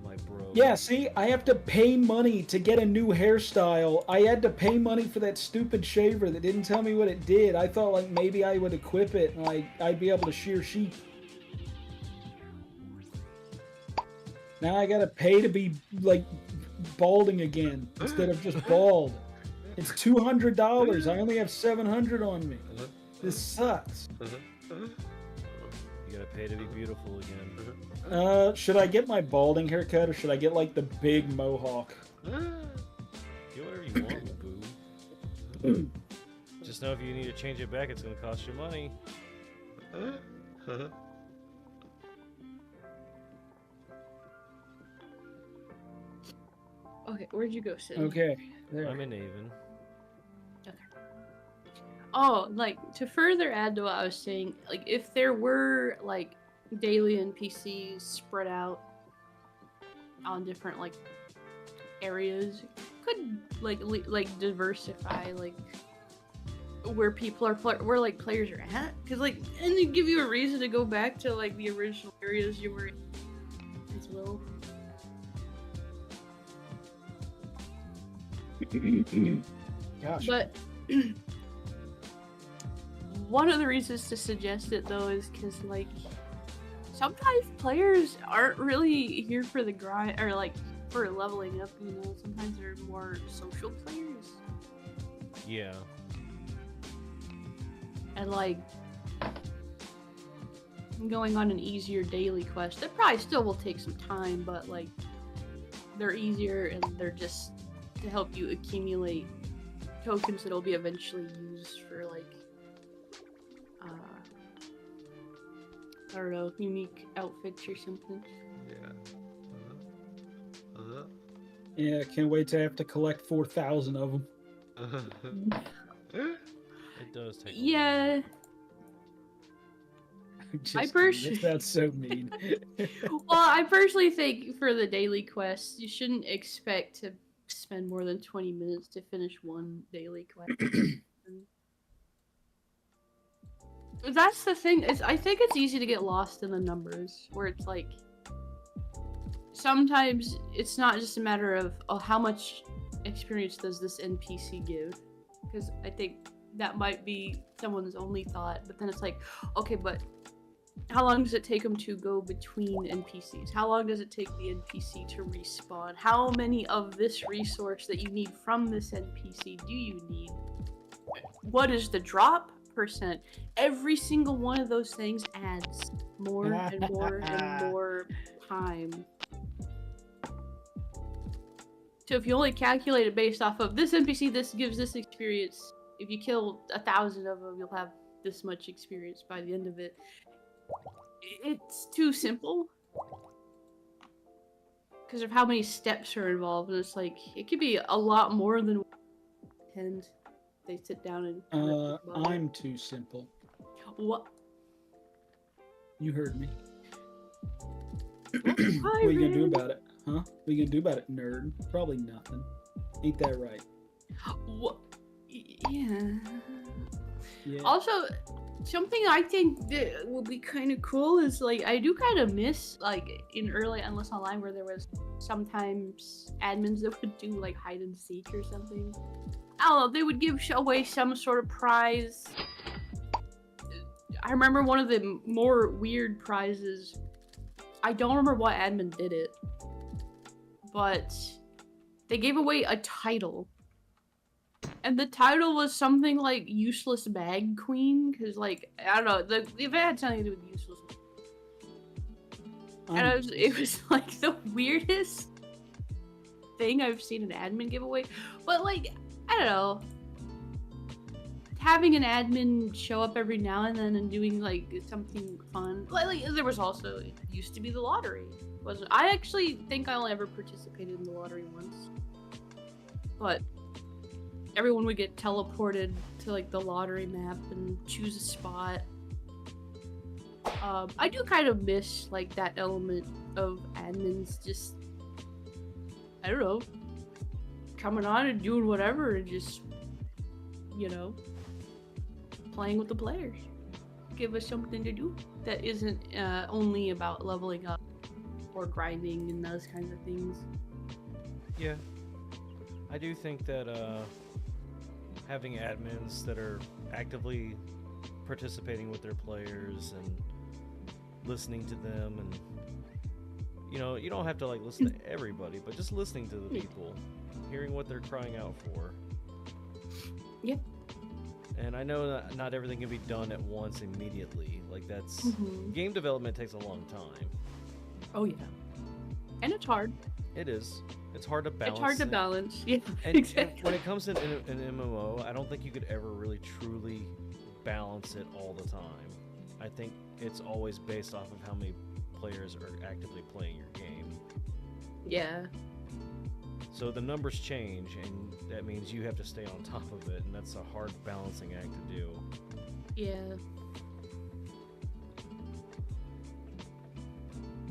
S1: My bro.
S4: Yeah, see, I have to pay money to get a new hairstyle. I had to pay money for that stupid shaver that didn't tell me what it did. I thought like maybe I would equip it and like I'd be able to shear sheep. Now I gotta pay to be like balding again instead of just bald. It's $200. I only have $700 on me. This sucks.
S1: You gotta pay to be beautiful again.
S4: Should I get my balding haircut or should I get like the big mohawk?
S1: Get whatever you want, boo. Just know if you need to change it back, it's gonna cost you money.
S2: Okay, where'd you go, Sid?
S4: Okay, there.
S1: I'm in Avon.
S2: Okay. Oh, like, to further add to what I was saying, like, if there were, like, daily NPCs spread out on different, like, areas, could, like diversify, like, where people are, where, like, players are at. Because, like, and they give you a reason to go back to, like, the original areas you were in as well.
S4: Gosh.
S2: But one of the reasons to suggest it though is because like sometimes players aren't really here for the grind or like for leveling up, you know. Sometimes they're more social players.
S1: Yeah.
S2: And like going on an easier daily quest, that probably still will take some time, but like they're easier and they're just to help you accumulate tokens that'll be eventually used for like I don't know, unique outfits or something.
S3: Yeah.
S4: Yeah, can't wait to have to collect 4,000 of them.
S1: It does take.
S2: Yeah.
S4: Just,
S2: personally-
S4: that sounds so mean.
S2: Well, I personally think for the daily quests, you shouldn't expect to spend more than 20 minutes to finish one daily quest. That's the thing, is I think it's easy to get lost in the numbers, where it's like sometimes it's not just a matter of how much experience does this NPC give, because I think that might be someone's only thought, but then it's like, okay, but how long does it take them to go between NPCs? How long does it take the NPC to respawn? How many of this resource that you need from this NPC do you need? What is the drop percent? Every single one of those things adds more and more and more time. So if you only calculate it based off of this NPC, this gives this experience. If you kill 1,000 of them, you'll have this much experience by the end of it. It's too simple because of how many steps are involved, and it's like it could be a lot more than 10. They sit down and
S4: I'm too simple.
S2: What?
S4: You heard me.
S2: What
S4: are you gonna do about it? Huh? What are you gonna do about it, nerd? Probably nothing. Ain't that right?
S2: What? Yeah.
S4: Yeah.
S2: Also, something I think that would be kind of cool is like I do kind of miss like in early Endless Online where there was sometimes admins that would do like hide and seek or something. I don't know. They would give away some sort of prize. I remember one of the more weird prizes. I don't remember what admin did it, but they gave away a title. And the title was something like Useless Bag Queen, because, like, I don't know, the event had something to do with useless. And it was like the weirdest thing I've seen an admin give away. But, like, I don't know. Having an admin show up every now and then and doing, like, something fun. Like there was also, it used to be the lottery. I actually think I only ever participated in the lottery once. But everyone would get teleported to like the lottery map and choose a spot. I do kind of miss like that element of admins just, I don't know, coming on and doing whatever and just, you know, playing with the players. Give us something to do that isn't only about leveling up or grinding and those kinds of things.
S1: Yeah. I do think that having admins that are actively participating with their players and listening to them, and you know, you don't have to like listen to everybody, but just listening to the people, hearing what they're crying out for.
S2: Yep.
S1: And I know that not everything can be done at once immediately. Like that's game development takes a long time.
S2: Oh yeah. And it's hard.
S1: It is. It's hard to balance.
S2: It's hard to balance. Yeah,
S1: and,
S2: exactly.
S1: And when it comes to an MMO, I don't think you could ever really truly balance it all the time. I think it's always based off of how many players are actively playing your game.
S2: Yeah.
S1: So the numbers change, and that means you have to stay on top of it, and that's a hard balancing act to do.
S2: Yeah.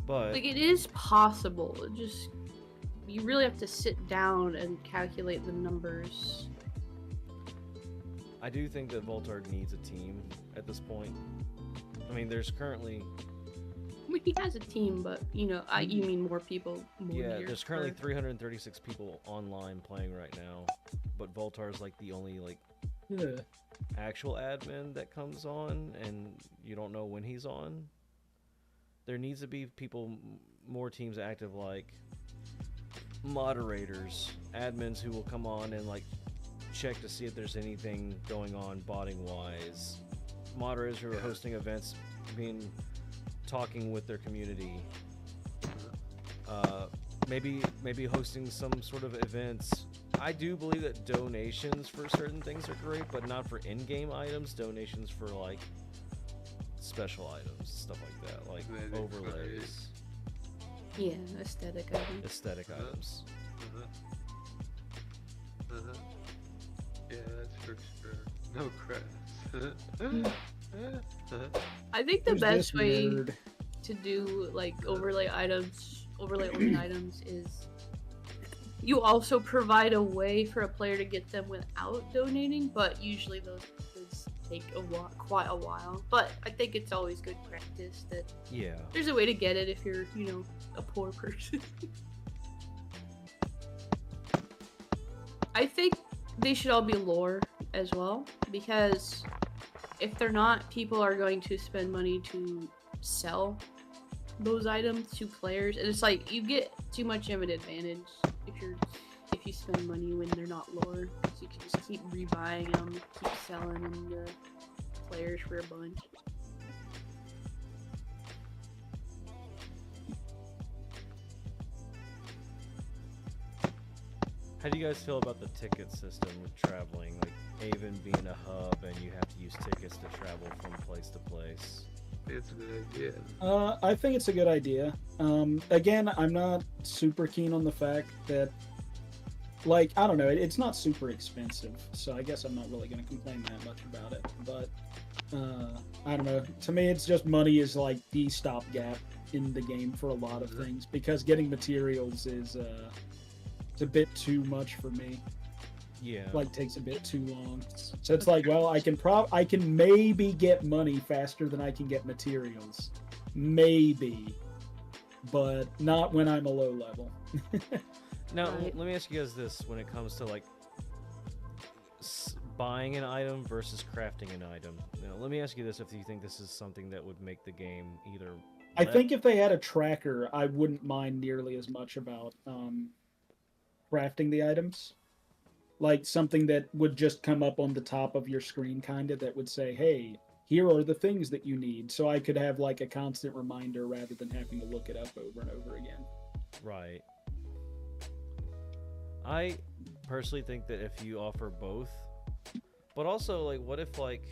S1: But
S2: like it is possible. It just you really have to sit down and calculate the numbers.
S1: I do think that Vult-r needs a team at this point. I mean, there's currently...
S2: I mean, he has a team, but, you know, you mean more people.
S1: Yeah, there's currently 336 people online playing right now, but Vult-r is, like, the only, like, actual admin that comes on, and you don't know when he's on. There needs to be people, more teams active, like moderators, admins who will come on and like check to see if there's anything going on botting wise. Moderators who are hosting events, talking with their community. Maybe hosting some sort of events. I do believe that donations for certain things are great, but not for in-game items. Donations for like special items, stuff like that, like overlays.
S2: Yeah, aesthetic items.
S1: Aesthetic items.
S3: Yeah, that's for sure. No credits.
S2: I think the best way to do like overlay only items is you also provide a way for a player to get them without donating, but usually those take quite a while. But I think it's always good practice that there's a way to get it if you're, you know, a poor person. I think they should all be lore as well, because if they're not, people are going to spend money to sell those items to players, and it's like you get too much of an advantage if you spend money when they're not lore. So you can just keep rebuying them, keep selling them to players for a bunch.
S1: How do you guys feel about the ticket system with traveling? Like Avon being a hub and you have to use tickets to travel from place to place.
S3: It's a good idea.
S4: I think it's a good idea. Again, I'm not super keen on the fact that, like, I don't know, it's not super expensive, so I guess I'm not really going to complain that much about it. But I don't know. To me, it's just money is like the stopgap in the game for a lot of things, because getting materials is it's a bit too much for me.
S1: Yeah.
S4: Like, takes a bit too long. So it's like, well, I can maybe get money faster than I can get materials. Maybe. But not when I'm a low level.
S1: Now,
S2: Right.
S1: let me ask you guys this: when it comes to like buying an item versus crafting an item. Now, let me ask you this: if you think this is something that would make the game either.
S4: I think if they had a tracker, I wouldn't mind nearly as much about crafting the items. Like something that would just come up on the top of your screen, kind of, that would say, hey, here are the things that you need. So I could have like a constant reminder rather than having to look it up over and over again.
S1: Right. I personally think that if you offer both, but also like, what if like,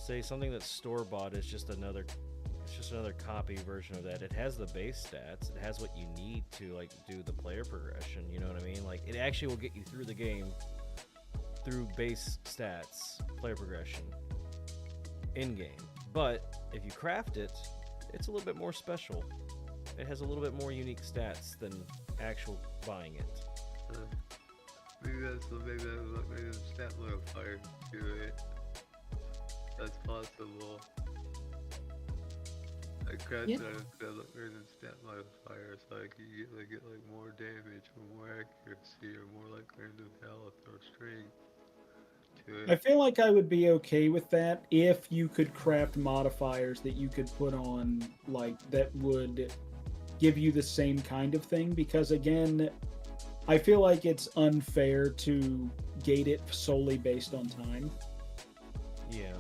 S1: say something that's store-bought is just another copy version of that. It has the base stats. It has what you need to like do the player progression. You know what I mean? Like, it actually will get you through the game through base stats, player progression, in game. But if you craft it, it's a little bit more special. It has a little bit more unique stats than actual buying it.
S3: Maybe that's a stat modifier to it. That's possible. I crafted a stat modifier so I could get like more damage or more accuracy or more like random health or strength to it.
S4: I feel like I would be okay with that if you could craft modifiers that you could put on, like, that would give you the same kind of thing, because again, I feel like it's unfair to gate it solely based on time.
S1: Yeah.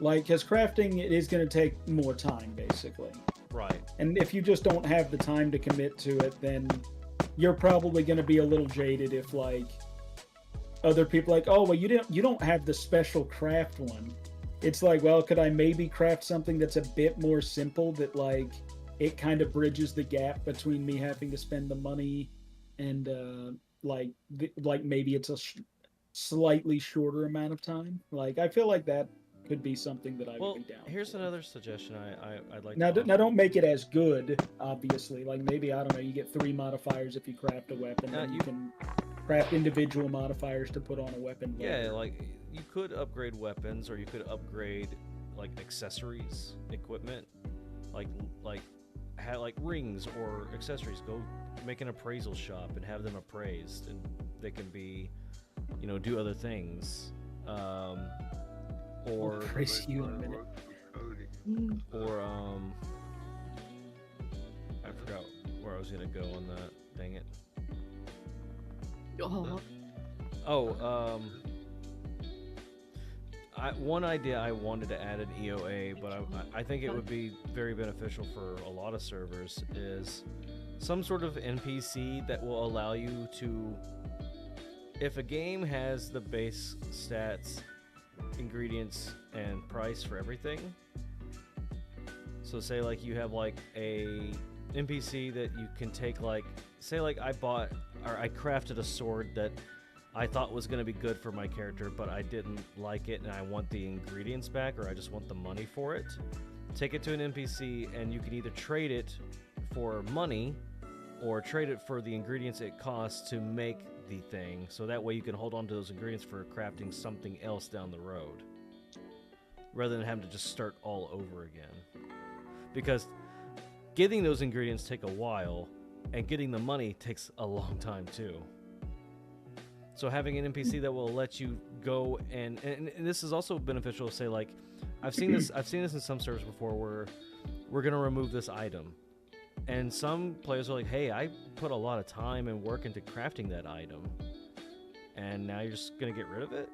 S4: Like, because crafting, it is going to take more time, basically.
S1: Right.
S4: And if you just don't have the time to commit to it, then you're probably going to be a little jaded if, like, other people like, oh, well, you don't have the special craft one. It's like, well, could I maybe craft something that's a bit more simple, that, like, it kind of bridges the gap between me having to spend the money and, like maybe it's a slightly shorter amount of time. Like, I feel like that could be something that I would be down
S1: here's
S4: for.
S1: another suggestion I'd like
S4: Now,
S1: to
S4: now don't make it as good, obviously. Like, maybe, I don't know, you get 3 modifiers if you craft a weapon, and you can craft individual modifiers to put on a weapon later.
S1: Yeah, like, you could upgrade weapons, or you could upgrade, like, accessories, equipment, like rings or accessories. Go make an appraisal shop and have them appraised, and they can be, you know, do other things. Or
S4: Praise you in a minute.
S1: Or I forgot where I was gonna go on that. Dang it. One idea I wanted to add an EOA, but I think it would be very beneficial for a lot of servers, is some sort of NPC that will allow you to, if a game has the base stats, ingredients, and price for everything. So say like you have like a NPC that you can take, like, say like I crafted a sword that I thought was going to be good for my character, but I didn't like it and I want the ingredients back, or I just want the money for it. Take it to an NPC and you can either trade it for money or trade it for the ingredients it costs to make the thing, so that way you can hold on to those ingredients for crafting something else down the road, rather than having to just start all over again. Because getting those ingredients take a while, and getting the money takes a long time too. So having an NPC that will let you go and this is also beneficial to say, like, I've seen this in some servers before where we're gonna remove this item, and some players are like, hey, I put a lot of time and work into crafting that item, and now you're just gonna get rid of it.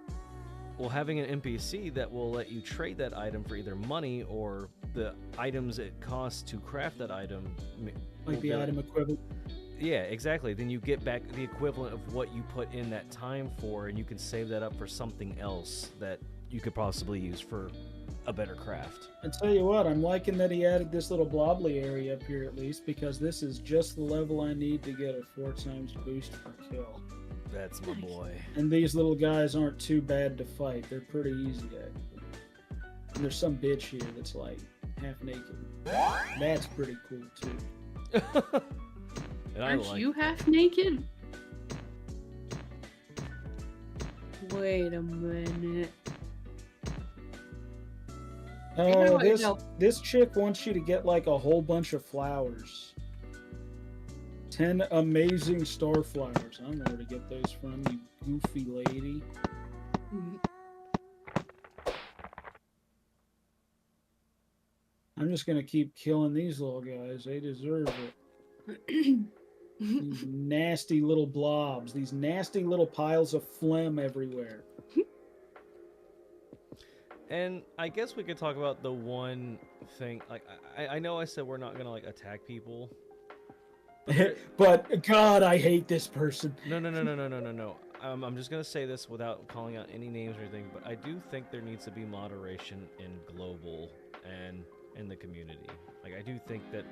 S1: Well, having an NPC that will let you trade that item for either money or the items it costs to craft that item,
S4: Like the item equivalent.
S1: yeah, exactly. Then you get back the equivalent of what you put in that time for, and you can save that up for something else that you could possibly use for a better craft.
S4: I tell you what, I'm liking that he added this little blobbly area up here at least, because this is just the level I need to get a 4 times boost per kill.
S1: That's my boy.
S4: And these little guys aren't too bad to fight. They're pretty easy actually. And there's some bitch here that's like half naked. That's pretty cool too.
S1: And
S2: Aren't you half naked? Wait a minute.
S4: Oh,
S2: Maybe I
S4: this
S2: know.
S4: this chick wants you to get like a whole bunch of flowers. 10 amazing star flowers. I don't know where to get those from, you goofy lady. I'm just gonna keep killing these little guys. They deserve it. These nasty little blobs. These nasty little piles of phlegm everywhere.
S1: And I guess we could talk about the one thing. Like, I know I said we're not gonna like attack people.
S4: But God, I hate this person.
S1: No. I'm just gonna say this without calling out any names or anything, but I do think there needs to be moderation in global and in the community. Like, I do think that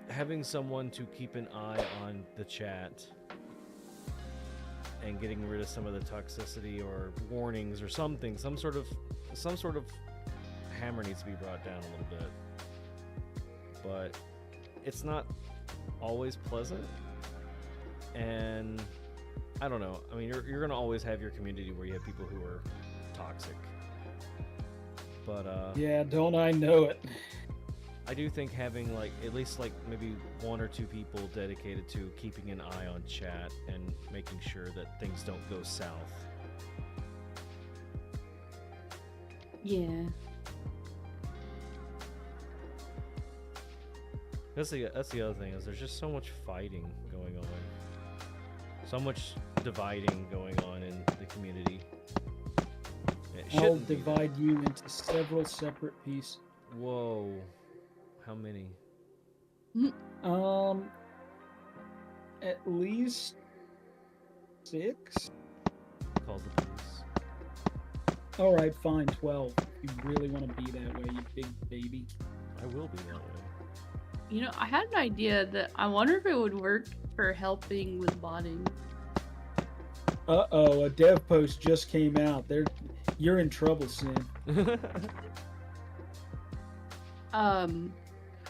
S1: having someone to keep an eye on the chat and getting rid of some of the toxicity or warnings or something, some sort of hammer needs to be brought down a little bit. But it's not always pleasant, and I don't know. I mean, you're gonna always have your community where you have people who are toxic. But
S4: Yeah, don't I know it.
S1: I do think having like at least like maybe 1 or 2 people dedicated to keeping an eye on chat and making sure that things don't go south.
S2: Yeah.
S1: That's the other thing, is there's just so much fighting going on, so much dividing going on in the community. It
S4: I'll
S1: shouldn't be.
S4: divide you into several separate pieces.
S1: Whoa, how many?
S4: At least 6.
S1: Call the police.
S4: All right, fine, 12. If you really want to be that way, you big baby.
S1: I will be that way.
S2: You know, I had an idea that I wonder if it would work for helping with botting.
S4: Uh-oh, a dev post just came out. You're in trouble, Siin.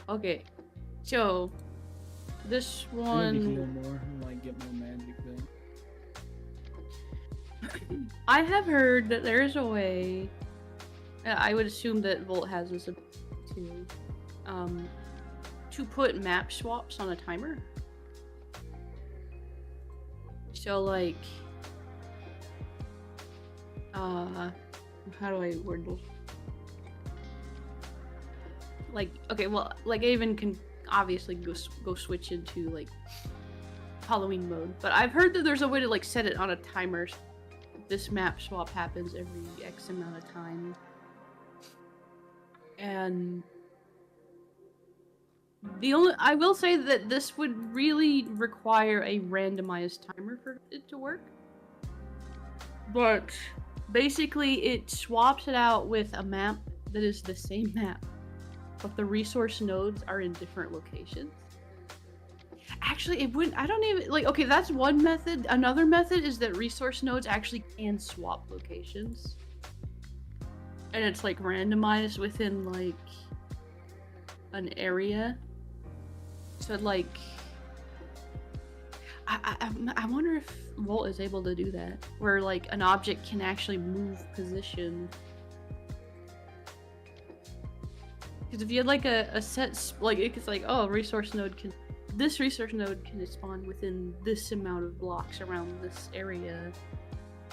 S2: Okay. So, this
S4: I need to
S2: one...
S4: heal more. I might get more magic though.
S2: I have heard that there is a way... I would assume that Volt has this ability to put map swaps on a timer. So, like... how do I word this? Like, okay, well, like I even can obviously go switch into like Halloween mode, but I've heard that there's a way to like set it on a timer. This map swap happens every X amount of time, and I will say that this would really require a randomized timer for it to work. But basically, it swaps it out with a map that is the same map, but the resource nodes are in different locations. Actually, it wouldn't. I don't even like. Okay, that's one method. Another method is that resource nodes actually can swap locations, and it's like randomized within like an area. So like, I wonder if Volt is able to do that, where like an object can actually move position. Because if you had like a set, like it's like, oh, resource node can this resource node can spawn within this amount of blocks around this area.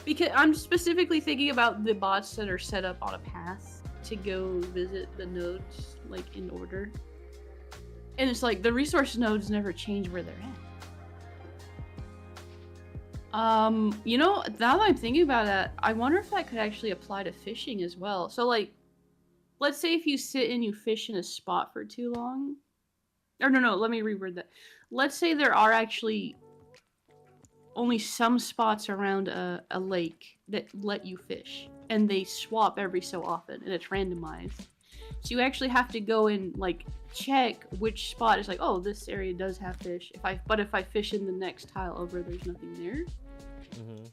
S2: Because I'm specifically thinking about the bots that are set up on a path to go visit the nodes, like, in order. And it's like, the resource nodes never change where they're at. You know, now that I'm thinking about that, I wonder if that could actually apply to fishing as well. So, like, let's say if you sit and you fish in a spot for too long. Or no, let me reword that. Let's say there are actually only some spots around a lake that let you fish, and they swap every so often, and it's randomized. So you actually have to go and, like, check which spot is like, oh, this area does have fish. But if I fish in the next tile over, there's nothing there.
S1: Mm-hmm.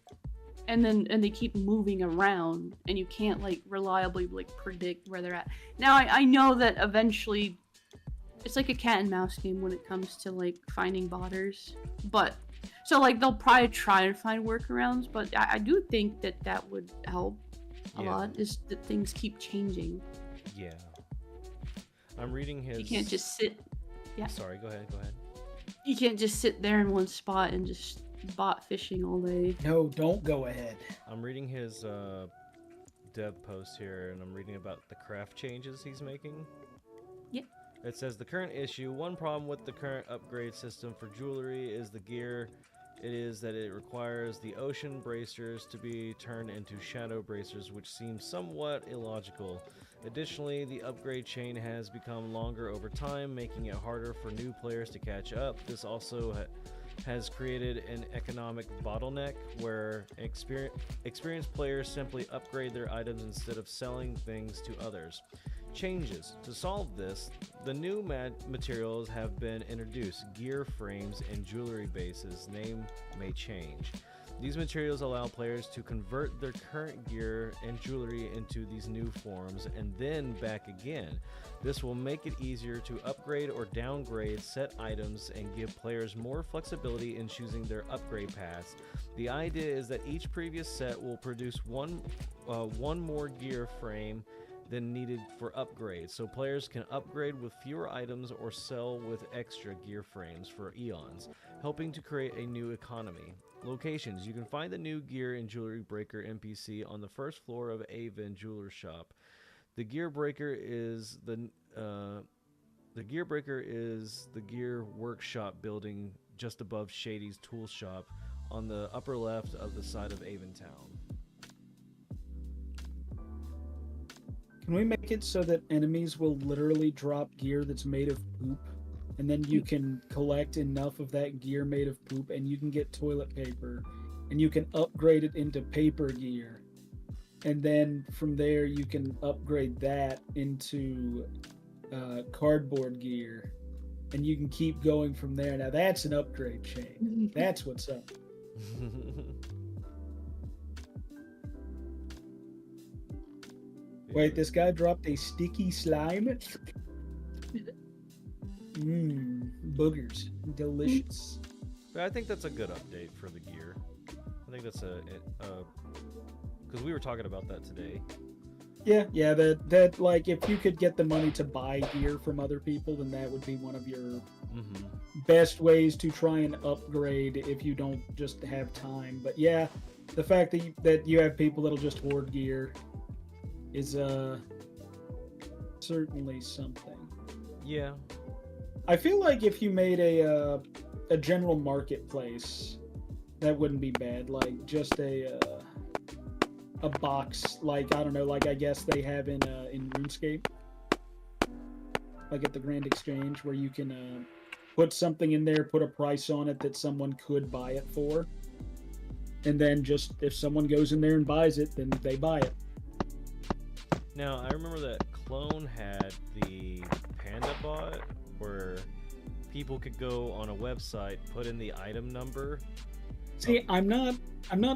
S2: And they keep moving around, and you can't, like, reliably, like, predict where they're at. Now I know that eventually it's like a cat and mouse game when it comes to, like, finding botters, but so, like, they'll probably try to find workarounds, but I do think that would help a lot, is that things keep changing.
S1: Yeah. I'm reading his...
S2: You can't just sit... Yeah.
S1: Sorry, go ahead.
S2: You can't just sit there in one spot and just bot fishing all day.
S4: No, don't go ahead.
S1: I'm reading his dev post here, and I'm reading about the craft changes he's making.
S2: Yep.
S1: It says, the current issue, one problem with the current upgrade system for jewelry is the gear. It is that it requires the ocean bracers to be turned into shadow bracers, which seems somewhat illogical. Additionally, the upgrade chain has become longer over time, making it harder for new players to catch up. This also has created an economic bottleneck where experienced players simply upgrade their items instead of selling things to others. Changes. To solve this, the new materials have been introduced. Gear frames and jewelry bases name may change. These materials allow players to convert their current gear and jewelry into these new forms and then back again. This will make it easier to upgrade or downgrade set items and give players more flexibility in choosing their upgrade paths. The idea is that each previous set will produce one more gear frame than needed for upgrades, so players can upgrade with fewer items or sell with extra gear frames for eons, helping to create a new economy. Locations. You can find the new gear and jewelry breaker NPC on the first floor of Avon Jeweler Shop. The gear breaker is the gear workshop building just above Shady's tool shop on the upper left of the side of Avon Town.
S4: Can we make it so that enemies will literally drop gear that's made of poop, and then you can collect enough of that gear made of poop, and you can get toilet paper, and you can upgrade it into paper gear, and then from there you can upgrade that into cardboard gear, and you can keep going from there. Now that's an upgrade chain. That's what's up. Wait, this guy dropped a sticky slime? Boogers. Delicious.
S1: But I think that's a good update for the gear. I think that's because we were talking about that today.
S4: Yeah, that like, if you could get the money to buy gear from other people, then that would be one of your best ways to try and upgrade if you don't just have time. But yeah, the fact that you have people that'll just hoard gear is certainly something.
S1: Yeah.
S4: I feel like if you made a general marketplace, that wouldn't be bad. Like just a box, like, I don't know, like I guess they have in RuneScape, like at the Grand Exchange, where you can put something in there, put a price on it that someone could buy it for, and then just if someone goes in there and buys it, then they buy it.
S1: Now, I remember that Clone had the Panda bot where people could go on a website, put in the item number.
S4: See, I'm not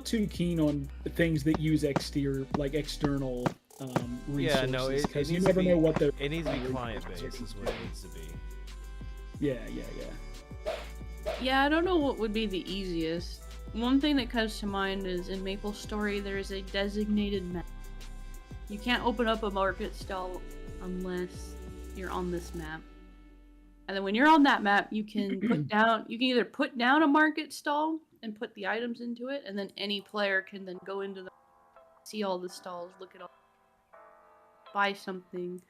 S4: too keen on things that use external resources.
S1: Yeah, no,
S4: because you never know what they're.
S1: It needs to be client based, is what it needs to be.
S4: Yeah.
S2: Yeah, I don't know what would be the easiest. One thing that comes to mind is in MapleStory there is a designated map. You can't open up a market stall unless you're on this map. And then when you're on that map, you can either put down a market stall and put the items into it, and then any player can then go into the see all the stalls, look at all, buy something.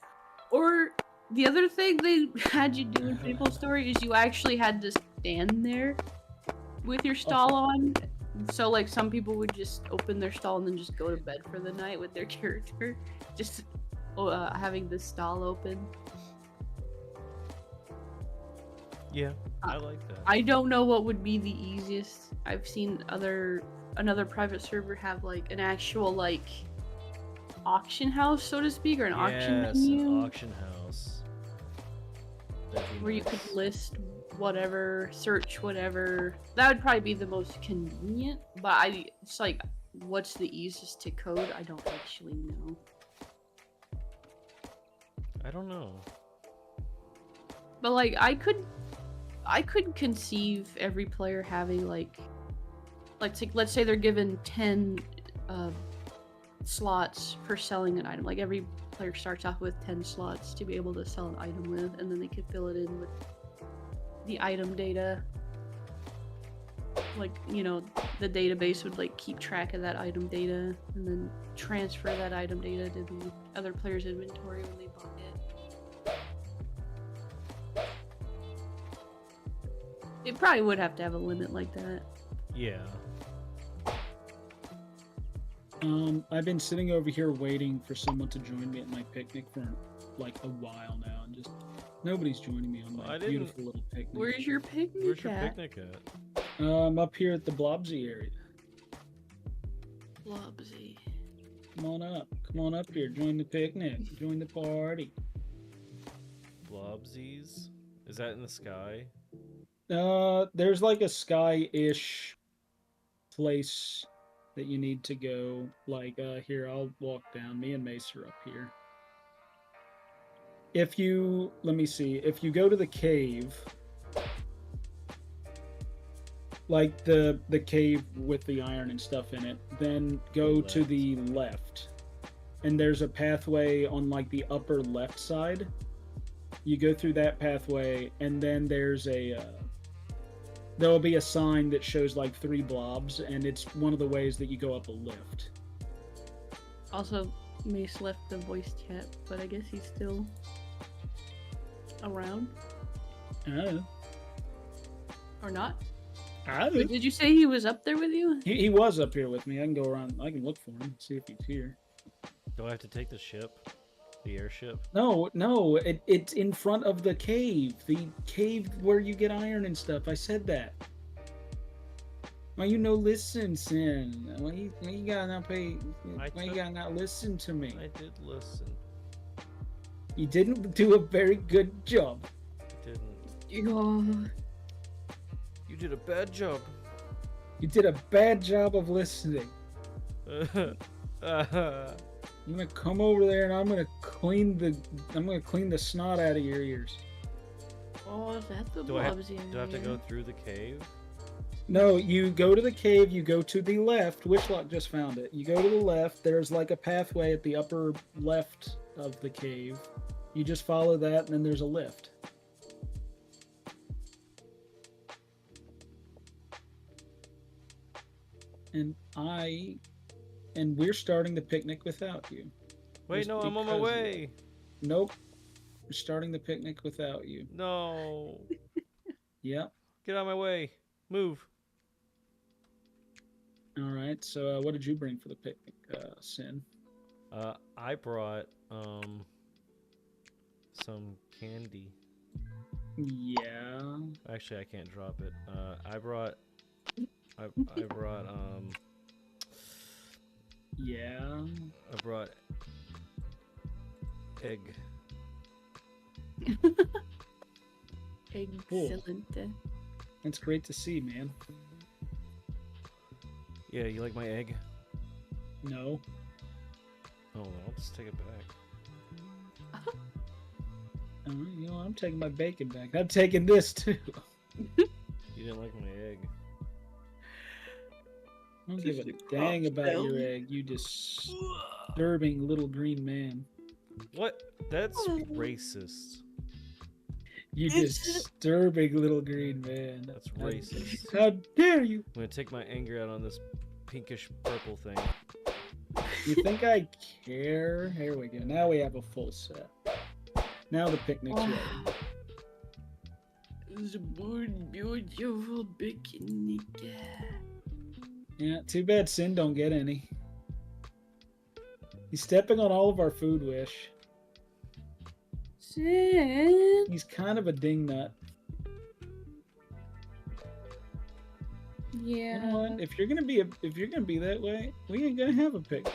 S2: Or the other thing they had you do in Maple Story is you actually had to stand there with your stall on. So like some people would just open their stall and then just go to bed for the night with their character, just having the stall open.
S1: Yeah, I like that.
S2: I don't know what would be the easiest. I've seen another private server have like an actual like auction house, so to speak, or an auction menu.
S1: An auction house.
S2: Where you could list whatever, search whatever. That would probably be the most convenient, but it's like, what's the easiest to code? I don't actually know.
S1: I don't know.
S2: But like, I could conceive every player having like let's say they're given 10 slots for selling an item. Like every player starts off with 10 slots to be able to sell an item with, and then they could fill it in with the item data. Like, you know, the database would like keep track of that item data and then transfer that item data to the other player's inventory when they bought it. It probably would have to have a limit like that.
S1: Yeah.
S4: I've been sitting over here waiting for someone to join me at my picnic for like a while now, and just nobody's joining me on my beautiful little picnic.
S2: Where's your picnic
S1: Where's your picnic at?
S4: I'm up here at the Blobsy area.
S2: Blobsy.
S4: Come on up here. Join the picnic. Join the party.
S1: Blobsies? Is that in the sky?
S4: There's like a sky-ish place that you need to go. Like, here, I'll walk down. Me and Mace are up here. Let me see. If you go to the cave, like the cave with the iron and stuff in it, then go to the left. And there's a pathway on like the upper left side. You go through that pathway, and then there's there will be a sign that shows like 3 blobs, and it's one of the ways that you go up a lift.
S2: Also, Mace left the voice chat, but I guess he's still around. Or not? Wait, did you say he was up there with you?
S4: He was up here with me. I can go around. I can look for him, see if he's here.
S1: Do I have to take the ship? The airship?
S4: No, it's in front of the cave. The cave where you get iron and stuff. I said that. Why you no listen, Siin? Why you gotta not pay? Why you gotta not listen to me?
S1: I did listen.
S4: You didn't do a very good job.
S1: I didn't. You did a bad job.
S4: You did a bad job of listening. I'm gonna come over there and I'm gonna clean the snot out of your ears.
S2: Oh, is that the
S1: do I have to go through the cave?
S4: No, you go to the cave, you go to the left. Wishlock just found it. You go to the left, there's like a pathway at the upper left of the cave. You just follow that, and then there's a lift. And we're starting the picnic without you.
S1: Wait, no, I'm on my way.
S4: Nope. We're starting the picnic without you.
S1: No.
S4: Yep.
S1: Get out of my way. Move.
S4: All right. So, what did you bring for the picnic, Siin?
S1: I brought some candy.
S4: Yeah.
S1: Actually, I can't drop it. I brought
S4: Yeah.
S1: I brought egg.
S2: Excellent.
S4: That's great to see, man.
S1: Yeah, you like my egg?
S4: No.
S1: Oh, I'll just take it back.
S4: You know, I'm taking my bacon back. I'm taking this too.
S1: You didn't like my egg.
S4: I don't give a dang about your egg, you disturbing little green man.
S1: What? That's racist.
S4: You
S2: It's-
S4: disturbing little green man.
S1: That's racist.
S4: How dare you?
S1: I'm gonna take my anger out on this pinkish purple thing.
S4: You think I care? Here we go. Now we have a full set. Now the picnic's ready.
S2: It's a beautiful picnic.
S4: Yeah, too bad Sin don't get any. He's stepping on all of our food, Wish.
S2: Sin.
S4: He's kind of a dingnut.
S2: Yeah.
S4: You know what? If you're gonna be that way, we ain't gonna have a picnic.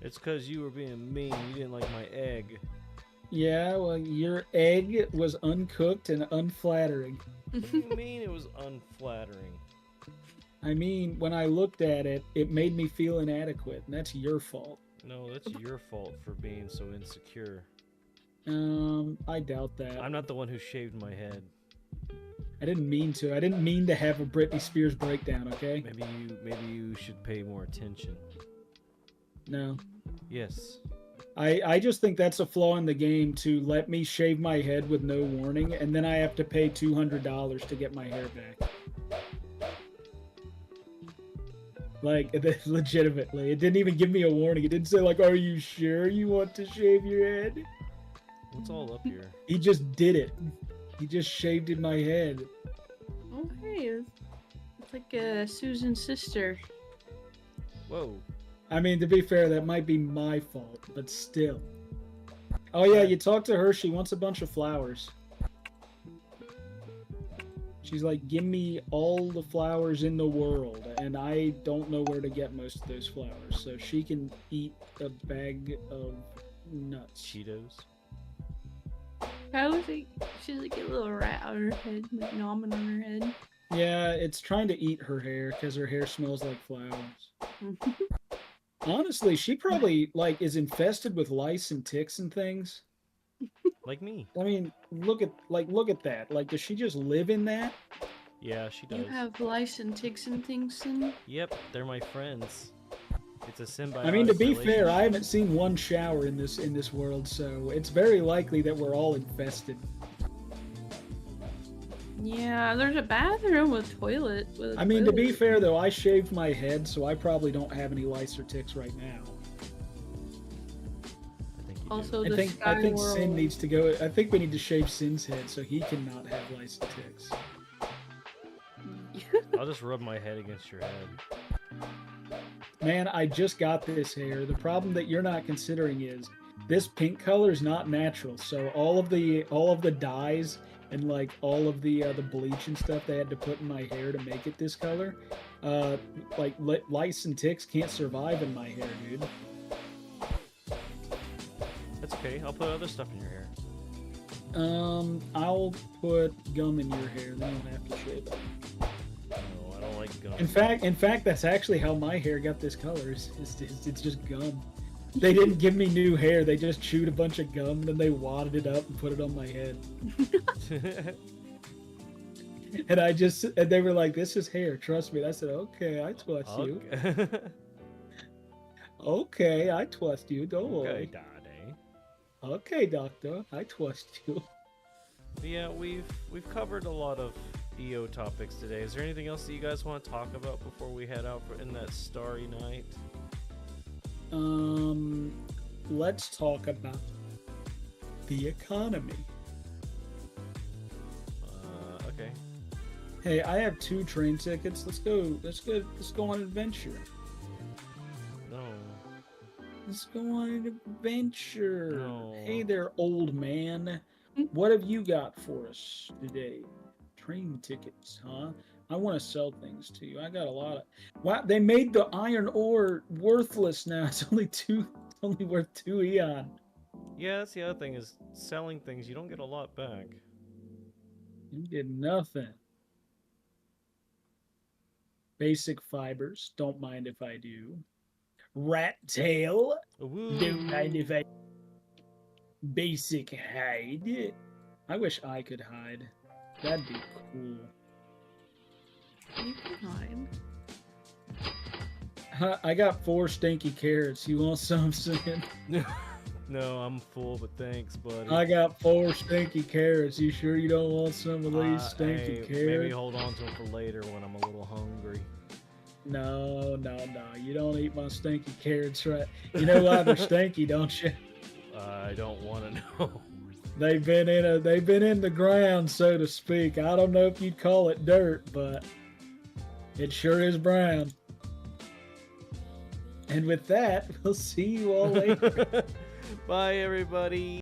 S1: It's because you were being mean. You didn't like my egg.
S4: Yeah, well, your egg was uncooked and unflattering.
S1: What do you mean it was unflattering?
S4: I mean, when I looked at it, it made me feel inadequate, and that's your fault.
S1: No, that's your fault for being so insecure.
S4: I doubt that.
S1: I'm not the one who shaved my head.
S4: I didn't mean to. I didn't mean to have a Britney Spears breakdown, okay?
S1: Maybe you should pay more attention.
S4: No.
S1: Yes.
S4: I just think that's a flaw in the game to let me shave my head with no warning, and then I have to pay $200 to get my hair back. Like, legitimately. It didn't even give me a warning. It didn't say, like, are you sure you want to shave your head?
S1: What's all up here?
S4: He just did it. He just shaved in my head.
S2: Oh, hey. It's like Susan's sister.
S1: Whoa.
S4: I mean, to be fair, that might be my fault, but still. Oh yeah, you talk to her, she wants a bunch of flowers. She's like, give me all the flowers in the world, and I don't know where to get most of those flowers, so she can eat a bag of nuts.
S1: Cheetos.
S2: I was like, she's like a little rat on her head, like gnawing on her head.
S4: Yeah, it's trying to eat her hair, because her hair smells like flowers. Honestly, she probably, like, is infested with lice and ticks and things.
S1: Like me.
S4: I mean, look at that. Like, does she just live in that?
S1: Yeah, she does.
S2: You have lice and ticks and things, Sin?
S1: Yep, they're my friends. It's a symbiotic
S4: I mean, to be fair,
S1: relationship.
S4: I haven't seen one shower in this world, so it's very likely that we're all infested.
S2: Yeah, there's a bathroom with toilet. With a
S4: I mean, to be
S2: toilet.
S4: fair though, I shaved my head, so I probably don't have any lice or ticks right now.
S1: I think you
S2: Also,
S1: do.
S2: the
S4: I
S2: sky
S4: think
S2: world.
S4: Sin needs to go. I think we need to shave Sin's head so he cannot have lice and ticks.
S1: I'll just rub my head against your head.
S4: Man, I just got this hair. The problem that you're not considering is this pink color is not natural. So all of the dyes and like all of the bleach and stuff they had to put in my hair to make it this color, lice and ticks can't survive in my hair, dude.
S1: That's okay. I'll put other stuff in your hair.
S4: I'll put gum in your hair. Then you'll have to shave it.
S1: No, I don't like gum.
S4: In fact, that's actually how my hair got this color. It's just gum. They didn't give me new hair. They just chewed a bunch of gum, then they wadded it up and put it on my head. And they were like, "This is hair. Trust me." And I said, "Okay, I trust you.
S1: Okay.
S4: Okay, I trust you. Don't
S1: Okay,
S4: worry.
S1: Daddy.
S4: Okay, doctor, I trust you."
S1: But yeah, we've covered a lot of EO topics today. Is there anything else that you guys want to talk about before we head out in that starry night?
S4: Let's talk about the economy.
S1: Okay.
S4: Hey, I have 2 train tickets. Let's go on an adventure.
S1: No.
S4: Let's go on an adventure.
S1: No.
S4: Hey there, old man. What have you got for us today? Train tickets, huh? I want to sell things to you. I got a lot of. Wow, they made the iron ore worthless now. It's only worth 2 eon.
S1: Yeah, that's the other thing is selling things. You don't get a lot back.
S4: You get nothing. Basic fibers. Don't mind if I do. Rat tail.
S1: Woo.
S4: Don't mind if I. Basic hide. I wish I could hide. That'd be cool.
S2: You can hide.
S4: I got 4 stinky carrots. You want some, Sin?
S1: No, I'm full, but thanks, buddy.
S4: I got 4 stinky carrots. You sure you don't want some of these stinky
S1: Hey,
S4: carrots?
S1: maybe hold on to them for later when I'm a little hungry.
S4: No. You don't eat my stinky carrots, right? You know why they're stinky, don't you?
S1: I don't want to know.
S4: They've been in the ground, so to speak. I don't know if you'd call it dirt, but it sure is brown. And with that, we'll see you all later.
S1: Bye, everybody.